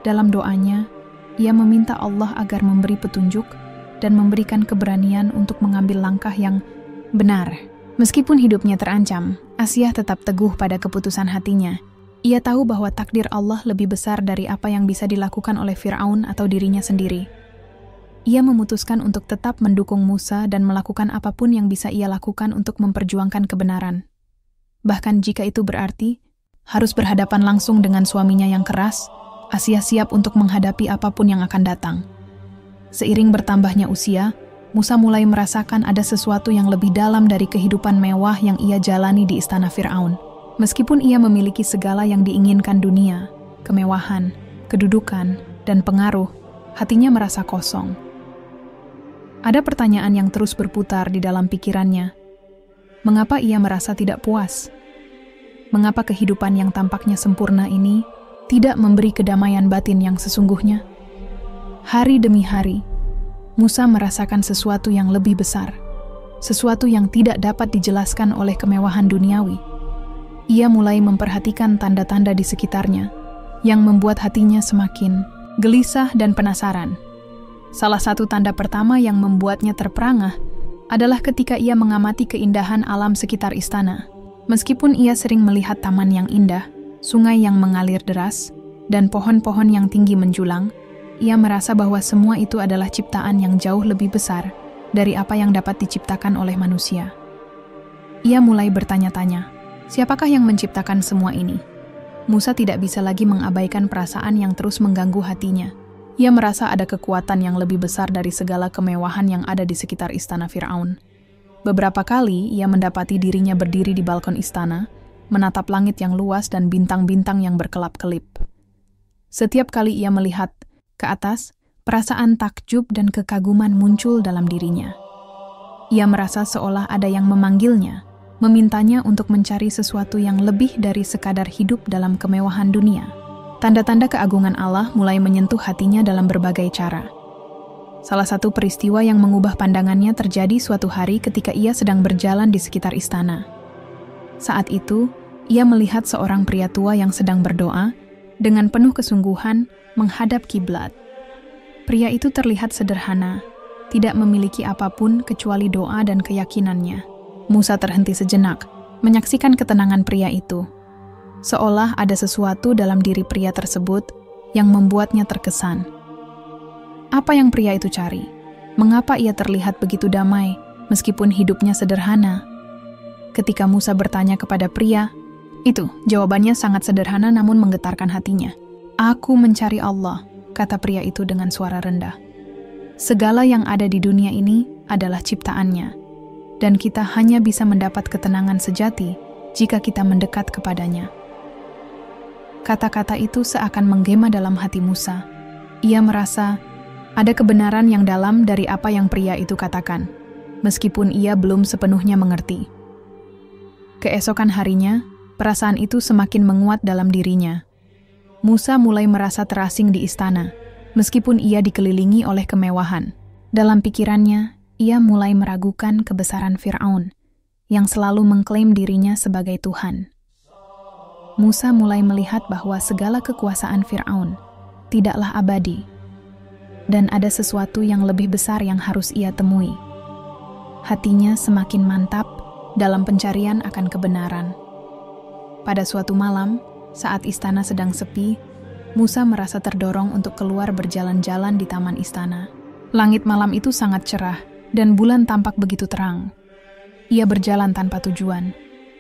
Dalam doanya, ia meminta Allah agar memberi petunjuk dan memberikan keberanian untuk mengambil langkah yang benar. Meskipun hidupnya terancam, Asyah tetap teguh pada keputusan hatinya. Ia tahu bahwa takdir Allah lebih besar dari apa yang bisa dilakukan oleh Fir'aun atau dirinya sendiri. Ia memutuskan untuk tetap mendukung Musa dan melakukan apapun yang bisa ia lakukan untuk memperjuangkan kebenaran. Bahkan jika itu berarti harus berhadapan langsung dengan suaminya yang keras, Asyah siap untuk menghadapi apapun yang akan datang. Seiring bertambahnya usia, Musa mulai merasakan ada sesuatu yang lebih dalam dari kehidupan mewah yang ia jalani di istana Fir'aun. Meskipun ia memiliki segala yang diinginkan dunia, kemewahan, kedudukan, dan pengaruh, hatinya merasa kosong. Ada pertanyaan yang terus berputar di dalam pikirannya. Mengapa ia merasa tidak puas? Mengapa kehidupan yang tampaknya sempurna ini tidak memberi kedamaian batin yang sesungguhnya? Hari demi hari, Musa merasakan sesuatu yang lebih besar, sesuatu yang tidak dapat dijelaskan oleh kemewahan duniawi. Ia mulai memperhatikan tanda-tanda di sekitarnya, yang membuat hatinya semakin gelisah dan penasaran. Salah satu tanda pertama yang membuatnya terperangah adalah ketika ia mengamati keindahan alam sekitar istana. Meskipun ia sering melihat taman yang indah, sungai yang mengalir deras, dan pohon-pohon yang tinggi menjulang, ia merasa bahwa semua itu adalah ciptaan yang jauh lebih besar dari apa yang dapat diciptakan oleh manusia. Ia mulai bertanya-tanya, siapakah yang menciptakan semua ini? Musa tidak bisa lagi mengabaikan perasaan yang terus mengganggu hatinya. Ia merasa ada kekuatan yang lebih besar dari segala kemewahan yang ada di sekitar istana Fir'aun. Beberapa kali ia mendapati dirinya berdiri di balkon istana, menatap langit yang luas dan bintang-bintang yang berkelap-kelip. Setiap kali ia melihat ke atas, perasaan takjub dan kekaguman muncul dalam dirinya. Ia merasa seolah ada yang memanggilnya, memintanya untuk mencari sesuatu yang lebih dari sekadar hidup dalam kemewahan dunia. Tanda-tanda keagungan Allah mulai menyentuh hatinya dalam berbagai cara. Salah satu peristiwa yang mengubah pandangannya terjadi suatu hari ketika ia sedang berjalan di sekitar istana. Saat itu, ia melihat seorang pria tua yang sedang berdoa dengan penuh kesungguhan menghadap kiblat. Pria itu terlihat sederhana, tidak memiliki apapun kecuali doa dan keyakinannya. Musa terhenti sejenak, menyaksikan ketenangan pria itu. Seolah ada sesuatu dalam diri pria tersebut yang membuatnya terkesan. Apa yang pria itu cari? Mengapa ia terlihat begitu damai, meskipun hidupnya sederhana? Ketika Musa bertanya kepada pria, itu jawabannya sangat sederhana namun menggetarkan hatinya. Aku mencari Allah, kata pria itu dengan suara rendah. Segala yang ada di dunia ini adalah ciptaannya, dan kita hanya bisa mendapat ketenangan sejati jika kita mendekat kepadanya. Kata-kata itu seakan menggema dalam hati Musa. Ia merasa ada kebenaran yang dalam dari apa yang pria itu katakan, meskipun ia belum sepenuhnya mengerti. Keesokan harinya, perasaan itu semakin menguat dalam dirinya. Musa mulai merasa terasing di istana, meskipun ia dikelilingi oleh kemewahan. Dalam pikirannya, ia mulai meragukan kebesaran Fir'aun, yang selalu mengklaim dirinya sebagai Tuhan. Musa mulai melihat bahwa segala kekuasaan Fir'aun tidaklah abadi, dan ada sesuatu yang lebih besar yang harus ia temui. Hatinya semakin mantap dalam pencarian akan kebenaran. Pada suatu malam, saat istana sedang sepi, Musa merasa terdorong untuk keluar berjalan-jalan di taman istana. Langit malam itu sangat cerah, dan bulan tampak begitu terang. Ia berjalan tanpa tujuan,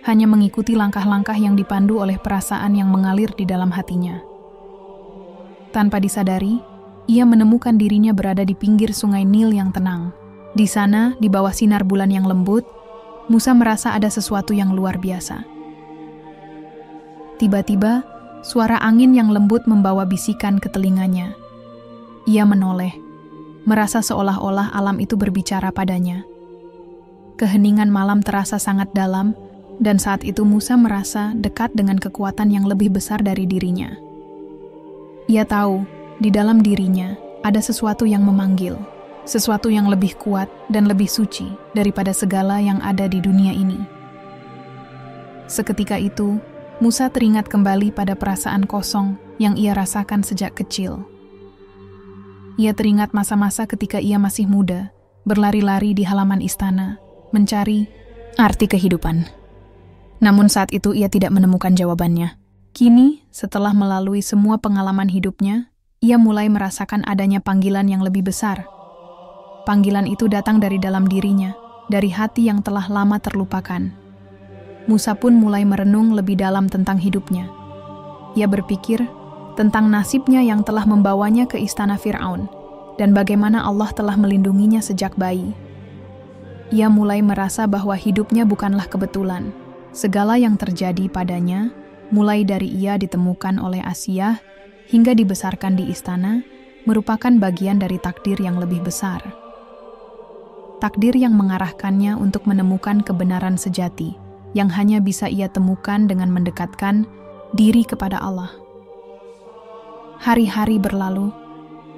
hanya mengikuti langkah-langkah yang dipandu oleh perasaan yang mengalir di dalam hatinya. Tanpa disadari, ia menemukan dirinya berada di pinggir sungai Nil yang tenang. Di sana, di bawah sinar bulan yang lembut, Musa merasa ada sesuatu yang luar biasa. Tiba-tiba, suara angin yang lembut membawa bisikan ke telinganya. Ia menoleh, merasa seolah-olah alam itu berbicara padanya. Keheningan malam terasa sangat dalam, dan saat itu Musa merasa dekat dengan kekuatan yang lebih besar dari dirinya. Ia tahu, di dalam dirinya ada sesuatu yang memanggil, sesuatu yang lebih kuat dan lebih suci daripada segala yang ada di dunia ini. Seketika itu, Musa teringat kembali pada perasaan kosong yang ia rasakan sejak kecil. Ia teringat masa-masa ketika ia masih muda, berlari-lari di halaman istana, mencari arti kehidupan. Namun saat itu ia tidak menemukan jawabannya. Kini, setelah melalui semua pengalaman hidupnya, ia mulai merasakan adanya panggilan yang lebih besar. Panggilan itu datang dari dalam dirinya, dari hati yang telah lama terlupakan. Musa pun mulai merenung lebih dalam tentang hidupnya. Ia berpikir tentang nasibnya yang telah membawanya ke istana Fir'aun, dan bagaimana Allah telah melindunginya sejak bayi. Ia mulai merasa bahwa hidupnya bukanlah kebetulan. Segala yang terjadi padanya, mulai dari ia ditemukan oleh Asiyah hingga dibesarkan di istana, merupakan bagian dari takdir yang lebih besar. Takdir yang mengarahkannya untuk menemukan kebenaran sejati, yang hanya bisa ia temukan dengan mendekatkan diri kepada Allah. Hari-hari berlalu,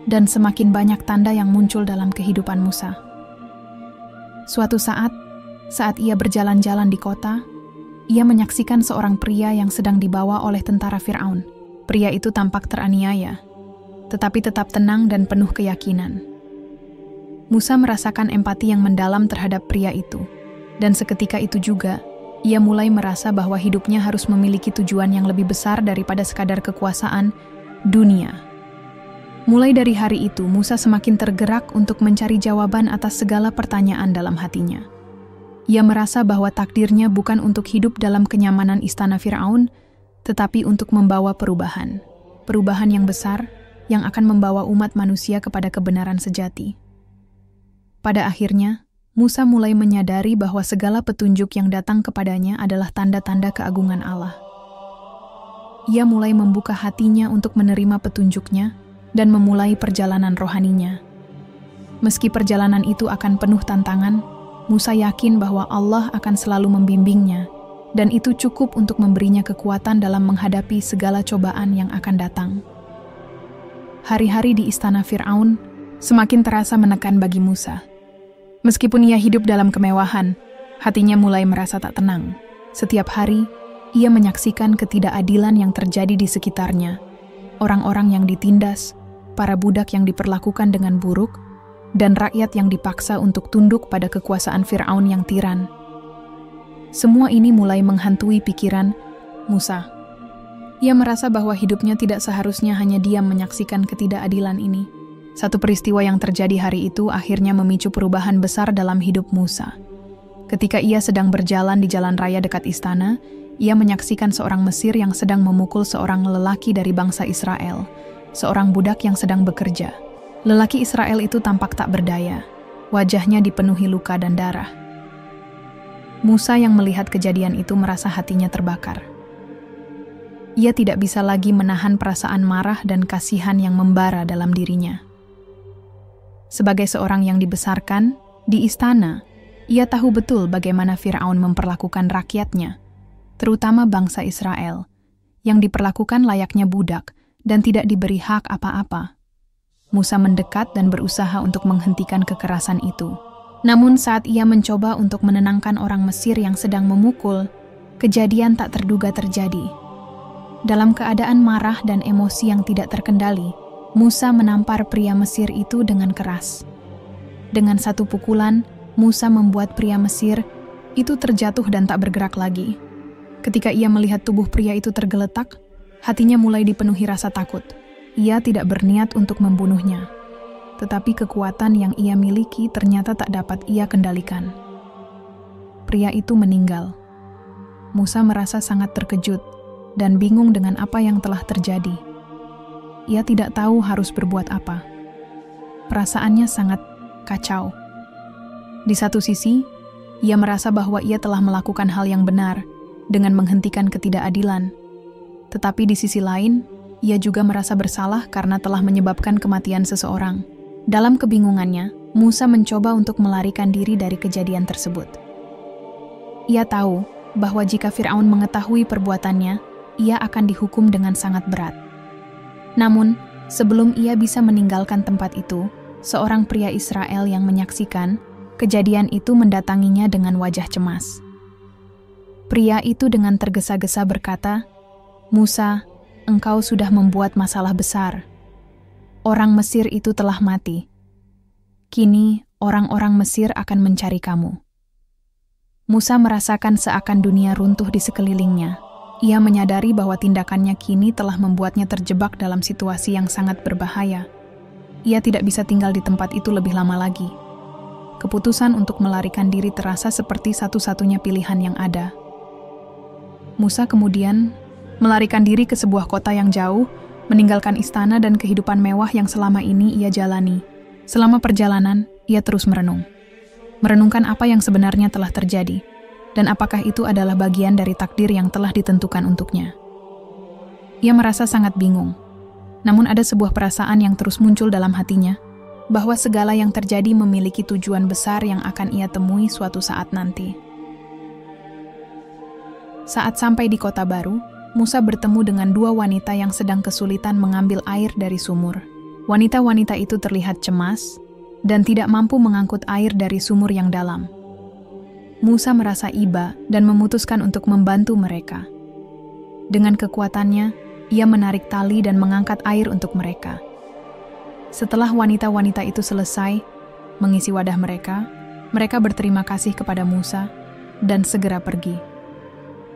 dan semakin banyak tanda yang muncul dalam kehidupan Musa. Suatu saat ia berjalan-jalan di kota, ia menyaksikan seorang pria yang sedang dibawa oleh tentara Fir'aun. Pria itu tampak teraniaya, tetapi tetap tenang dan penuh keyakinan. Musa merasakan empati yang mendalam terhadap pria itu, dan seketika itu juga, ia mulai merasa bahwa hidupnya harus memiliki tujuan yang lebih besar daripada sekadar kekuasaan dunia. Mulai dari hari itu, Musa semakin tergerak untuk mencari jawaban atas segala pertanyaan dalam hatinya. Ia merasa bahwa takdirnya bukan untuk hidup dalam kenyamanan istana Fir'aun, tetapi untuk membawa perubahan. Perubahan yang besar yang akan membawa umat manusia kepada kebenaran sejati. Pada akhirnya, Musa mulai menyadari bahwa segala petunjuk yang datang kepadanya adalah tanda-tanda keagungan Allah. Ia mulai membuka hatinya untuk menerima petunjuknya dan memulai perjalanan rohaninya. Meski perjalanan itu akan penuh tantangan, Musa yakin bahwa Allah akan selalu membimbingnya, dan itu cukup untuk memberinya kekuatan dalam menghadapi segala cobaan yang akan datang. Hari-hari di istana Fir'aun semakin terasa menekan bagi Musa. Meskipun ia hidup dalam kemewahan, hatinya mulai merasa tak tenang. Setiap hari, ia menyaksikan ketidakadilan yang terjadi di sekitarnya. Orang-orang yang ditindas, para budak yang diperlakukan dengan buruk, dan rakyat yang dipaksa untuk tunduk pada kekuasaan Fir'aun yang tiran. Semua ini mulai menghantui pikiran Musa. Ia merasa bahwa hidupnya tidak seharusnya hanya diam menyaksikan ketidakadilan ini. Satu peristiwa yang terjadi hari itu akhirnya memicu perubahan besar dalam hidup Musa. Ketika ia sedang berjalan di jalan raya dekat istana, ia menyaksikan seorang Mesir yang sedang memukul seorang lelaki dari bangsa Israel, seorang budak yang sedang bekerja. Lelaki Israel itu tampak tak berdaya. Wajahnya dipenuhi luka dan darah. Musa yang melihat kejadian itu merasa hatinya terbakar. Ia tidak bisa lagi menahan perasaan marah dan kasihan yang membara dalam dirinya. Sebagai seorang yang dibesarkan di istana, ia tahu betul bagaimana Fir'aun memperlakukan rakyatnya, terutama bangsa Israel, yang diperlakukan layaknya budak dan tidak diberi hak apa-apa. Musa mendekat dan berusaha untuk menghentikan kekerasan itu. Namun saat ia mencoba untuk menenangkan orang Mesir yang sedang memukul, kejadian tak terduga terjadi. Dalam keadaan marah dan emosi yang tidak terkendali, Musa menampar pria Mesir itu dengan keras. Dengan satu pukulan, Musa membuat pria Mesir itu terjatuh dan tak bergerak lagi. Ketika ia melihat tubuh pria itu tergeletak, hatinya mulai dipenuhi rasa takut. Ia tidak berniat untuk membunuhnya, tetapi kekuatan yang ia miliki ternyata tak dapat ia kendalikan. Pria itu meninggal. Musa merasa sangat terkejut dan bingung dengan apa yang telah terjadi. Ia tidak tahu harus berbuat apa. Perasaannya sangat kacau. Di satu sisi, ia merasa bahwa ia telah melakukan hal yang benar dengan menghentikan ketidakadilan. Tetapi di sisi lain, ia juga merasa bersalah karena telah menyebabkan kematian seseorang. Dalam kebingungannya, Musa mencoba untuk melarikan diri dari kejadian tersebut. Ia tahu bahwa jika Fir'aun mengetahui perbuatannya, ia akan dihukum dengan sangat berat. Namun, sebelum ia bisa meninggalkan tempat itu, seorang pria Israel yang menyaksikan kejadian itu mendatanginya dengan wajah cemas. Pria itu dengan tergesa-gesa berkata, "Musa, engkau sudah membuat masalah besar. Orang Mesir itu telah mati. Kini, orang-orang Mesir akan mencari kamu." Musa merasakan seakan dunia runtuh di sekelilingnya. Ia menyadari bahwa tindakannya kini telah membuatnya terjebak dalam situasi yang sangat berbahaya. Ia tidak bisa tinggal di tempat itu lebih lama lagi. Keputusan untuk melarikan diri terasa seperti satu-satunya pilihan yang ada. Musa kemudian melarikan diri ke sebuah kota yang jauh, meninggalkan istana dan kehidupan mewah yang selama ini ia jalani. Selama perjalanan, ia terus merenung. Merenungkan apa yang sebenarnya telah terjadi, dan apakah itu adalah bagian dari takdir yang telah ditentukan untuknya. Ia merasa sangat bingung, namun ada sebuah perasaan yang terus muncul dalam hatinya, bahwa segala yang terjadi memiliki tujuan besar yang akan ia temui suatu saat nanti. Saat sampai di kota baru, Musa bertemu dengan dua wanita yang sedang kesulitan mengambil air dari sumur. Wanita-wanita itu terlihat cemas dan tidak mampu mengangkut air dari sumur yang dalam. Musa merasa iba dan memutuskan untuk membantu mereka. Dengan kekuatannya, ia menarik tali dan mengangkat air untuk mereka. Setelah wanita-wanita itu selesai mengisi wadah mereka, mereka berterima kasih kepada Musa dan segera pergi.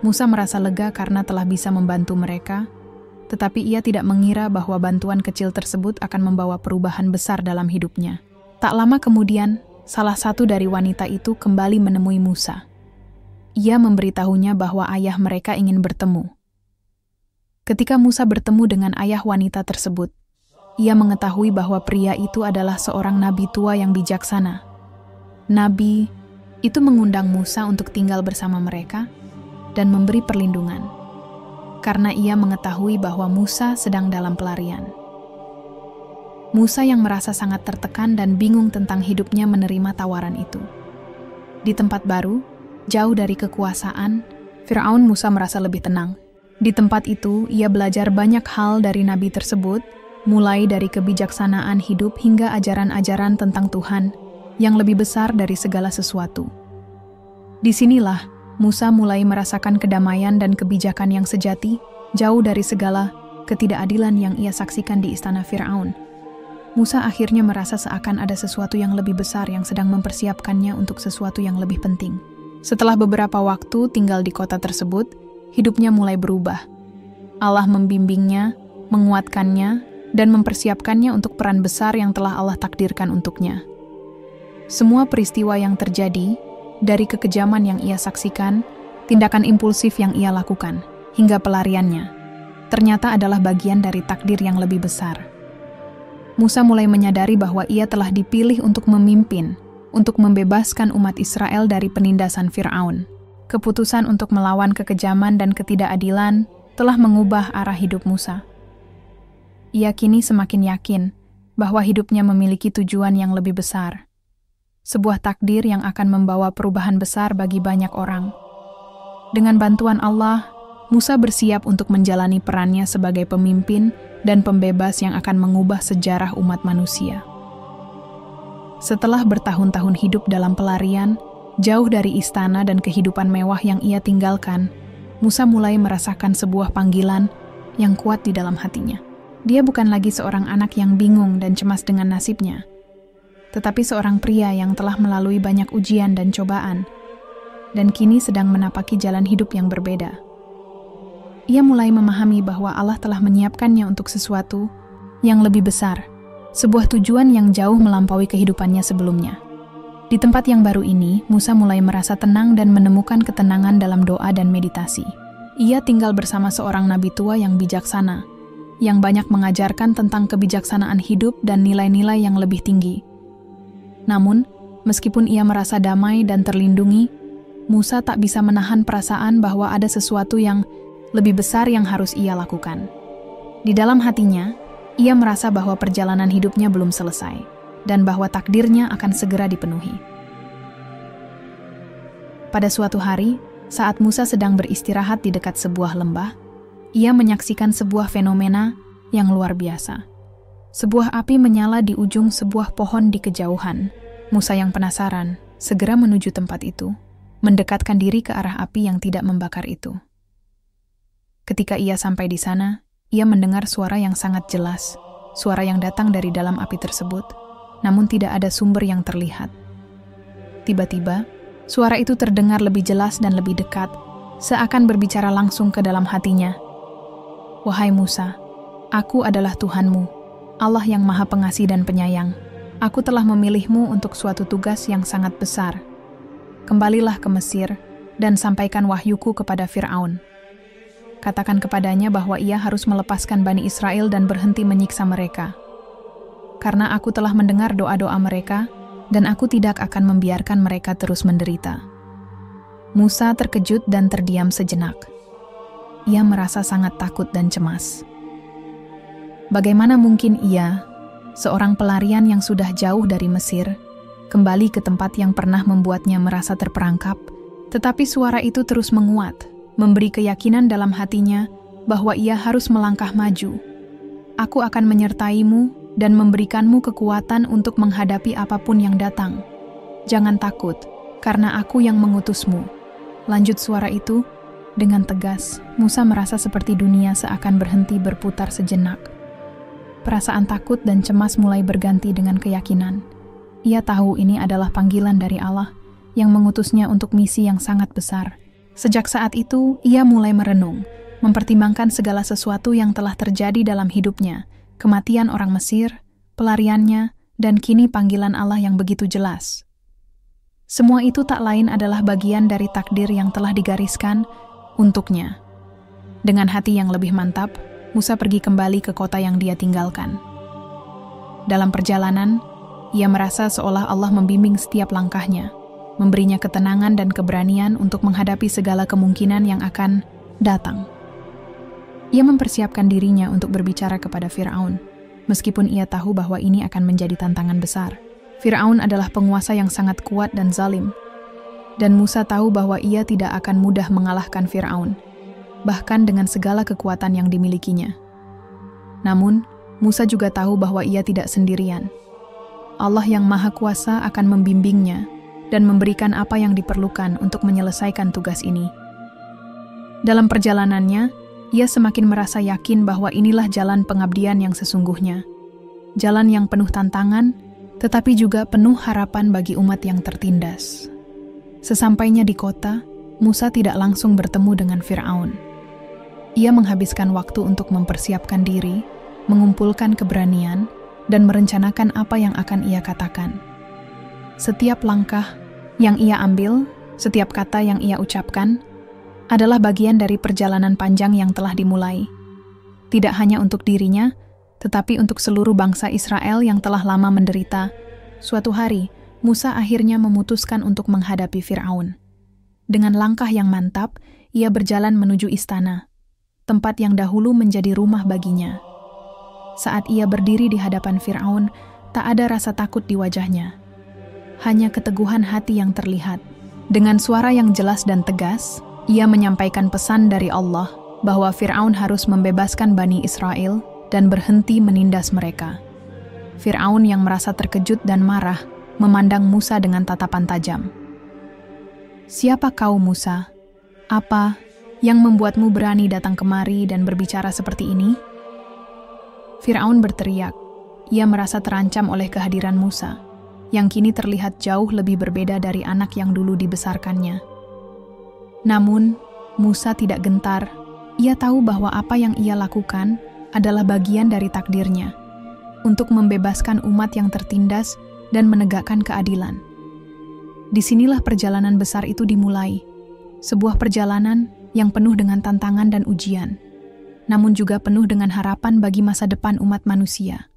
Musa merasa lega karena telah bisa membantu mereka, tetapi ia tidak mengira bahwa bantuan kecil tersebut akan membawa perubahan besar dalam hidupnya. Tak lama kemudian, salah satu dari wanita itu kembali menemui Musa. Ia memberitahunya bahwa ayah mereka ingin bertemu. Ketika Musa bertemu dengan ayah wanita tersebut, ia mengetahui bahwa pria itu adalah seorang nabi tua yang bijaksana. Nabi itu mengundang Musa untuk tinggal bersama mereka dan memberi perlindungan, karena ia mengetahui bahwa Musa sedang dalam pelarian. Musa yang merasa sangat tertekan dan bingung tentang hidupnya menerima tawaran itu. Di tempat baru, jauh dari kekuasaan, Fir'aun, Musa merasa lebih tenang. Di tempat itu, ia belajar banyak hal dari nabi tersebut, mulai dari kebijaksanaan hidup hingga ajaran-ajaran tentang Tuhan yang lebih besar dari segala sesuatu. Disinilah, Musa mulai merasakan kedamaian dan kebijakan yang sejati, jauh dari segala ketidakadilan yang ia saksikan di istana Fir'aun. Musa akhirnya merasa seakan ada sesuatu yang lebih besar yang sedang mempersiapkannya untuk sesuatu yang lebih penting. Setelah beberapa waktu tinggal di kota tersebut, hidupnya mulai berubah. Allah membimbingnya, menguatkannya, dan mempersiapkannya untuk peran besar yang telah Allah takdirkan untuknya. Semua peristiwa yang terjadi, dari kekejaman yang ia saksikan, tindakan impulsif yang ia lakukan, hingga pelariannya, ternyata adalah bagian dari takdir yang lebih besar. Musa mulai menyadari bahwa ia telah dipilih untuk memimpin, untuk membebaskan umat Israel dari penindasan Fir'aun. Keputusan untuk melawan kekejaman dan ketidakadilan telah mengubah arah hidup Musa. Ia kini semakin yakin bahwa hidupnya memiliki tujuan yang lebih besar. Sebuah takdir yang akan membawa perubahan besar bagi banyak orang. Dengan bantuan Allah, Musa bersiap untuk menjalani perannya sebagai pemimpin dan pembebas yang akan mengubah sejarah umat manusia. Setelah bertahun-tahun hidup dalam pelarian, jauh dari istana dan kehidupan mewah yang ia tinggalkan, Musa mulai merasakan sebuah panggilan yang kuat di dalam hatinya. Dia bukan lagi seorang anak yang bingung dan cemas dengan nasibnya, tetapi seorang pria yang telah melalui banyak ujian dan cobaan, dan kini sedang menapaki jalan hidup yang berbeda. Ia mulai memahami bahwa Allah telah menyiapkannya untuk sesuatu yang lebih besar, sebuah tujuan yang jauh melampaui kehidupannya sebelumnya. Di tempat yang baru ini, Musa mulai merasa tenang dan menemukan ketenangan dalam doa dan meditasi. Ia tinggal bersama seorang nabi tua yang bijaksana, yang banyak mengajarkan tentang kebijaksanaan hidup dan nilai-nilai yang lebih tinggi. Namun, meskipun ia merasa damai dan terlindungi, Musa tak bisa menahan perasaan bahwa ada sesuatu yang lebih besar yang harus ia lakukan. Di dalam hatinya, ia merasa bahwa perjalanan hidupnya belum selesai, dan bahwa takdirnya akan segera dipenuhi. Pada suatu hari, saat Musa sedang beristirahat di dekat sebuah lembah, ia menyaksikan sebuah fenomena yang luar biasa. Sebuah api menyala di ujung sebuah pohon di kejauhan. Musa yang penasaran, segera menuju tempat itu, mendekatkan diri ke arah api yang tidak membakar itu. Ketika ia sampai di sana, ia mendengar suara yang sangat jelas, suara yang datang dari dalam api tersebut, namun tidak ada sumber yang terlihat. Tiba-tiba, suara itu terdengar lebih jelas dan lebih dekat, seakan berbicara langsung ke dalam hatinya. "Wahai Musa, aku adalah Tuhanmu, Allah yang Maha Pengasih dan Penyayang. Aku telah memilihmu untuk suatu tugas yang sangat besar. Kembalilah ke Mesir dan sampaikan wahyuku kepada Fir'aun. Katakan kepadanya bahwa ia harus melepaskan Bani Israel dan berhenti menyiksa mereka. Karena aku telah mendengar doa-doa mereka, dan aku tidak akan membiarkan mereka terus menderita." Musa terkejut dan terdiam sejenak. Ia merasa sangat takut dan cemas. Bagaimana mungkin ia, seorang pelarian yang sudah jauh dari Mesir, kembali ke tempat yang pernah membuatnya merasa terperangkap, tetapi suara itu terus menguat, memberi keyakinan dalam hatinya bahwa ia harus melangkah maju. "Aku akan menyertaimu dan memberikanmu kekuatan untuk menghadapi apapun yang datang. Jangan takut, karena aku yang mengutusmu." Lanjut suara itu, dengan tegas, Musa merasa seperti dunia seakan berhenti berputar sejenak. Perasaan takut dan cemas mulai berganti dengan keyakinan. Ia tahu ini adalah panggilan dari Allah yang mengutusnya untuk misi yang sangat besar. Sejak saat itu, ia mulai merenung, mempertimbangkan segala sesuatu yang telah terjadi dalam hidupnya, kematian orang Mesir, pelariannya, dan kini panggilan Allah yang begitu jelas. Semua itu tak lain adalah bagian dari takdir yang telah digariskan untuknya. Dengan hati yang lebih mantap, Musa pergi kembali ke kota yang dia tinggalkan. Dalam perjalanan, ia merasa seolah Allah membimbing setiap langkahnya, memberinya ketenangan dan keberanian untuk menghadapi segala kemungkinan yang akan datang. Ia mempersiapkan dirinya untuk berbicara kepada Fir'aun, meskipun ia tahu bahwa ini akan menjadi tantangan besar. Fir'aun adalah penguasa yang sangat kuat dan zalim, dan Musa tahu bahwa ia tidak akan mudah mengalahkan Fir'aun, bahkan dengan segala kekuatan yang dimilikinya. Namun, Musa juga tahu bahwa ia tidak sendirian. Allah yang Maha Kuasa akan membimbingnya dan memberikan apa yang diperlukan untuk menyelesaikan tugas ini. Dalam perjalanannya, ia semakin merasa yakin bahwa inilah jalan pengabdian yang sesungguhnya. Jalan yang penuh tantangan, tetapi juga penuh harapan bagi umat yang tertindas. Sesampainya di kota, Musa tidak langsung bertemu dengan Fir'aun. Ia menghabiskan waktu untuk mempersiapkan diri, mengumpulkan keberanian, dan merencanakan apa yang akan ia katakan. Setiap langkah yang ia ambil, setiap kata yang ia ucapkan, adalah bagian dari perjalanan panjang yang telah dimulai. Tidak hanya untuk dirinya, tetapi untuk seluruh bangsa Israel yang telah lama menderita. Suatu hari, Musa akhirnya memutuskan untuk menghadapi Fir'aun. Dengan langkah yang mantap, ia berjalan menuju istana, tempat yang dahulu menjadi rumah baginya. Saat ia berdiri di hadapan Fir'aun, tak ada rasa takut di wajahnya. Hanya keteguhan hati yang terlihat. Dengan suara yang jelas dan tegas, ia menyampaikan pesan dari Allah bahwa Fir'aun harus membebaskan Bani Israel dan berhenti menindas mereka. Fir'aun yang merasa terkejut dan marah memandang Musa dengan tatapan tajam. "Siapa kau, Musa? Apa yang membuatmu berani datang kemari dan berbicara seperti ini?" Fir'aun berteriak. Ia merasa terancam oleh kehadiran Musa, yang kini terlihat jauh lebih berbeda dari anak yang dulu dibesarkannya. Namun, Musa tidak gentar. Ia tahu bahwa apa yang ia lakukan adalah bagian dari takdirnya, untuk membebaskan umat yang tertindas dan menegakkan keadilan. Disinilah perjalanan besar itu dimulai. Sebuah perjalanan yang penuh dengan tantangan dan ujian, namun juga penuh dengan harapan bagi masa depan umat manusia.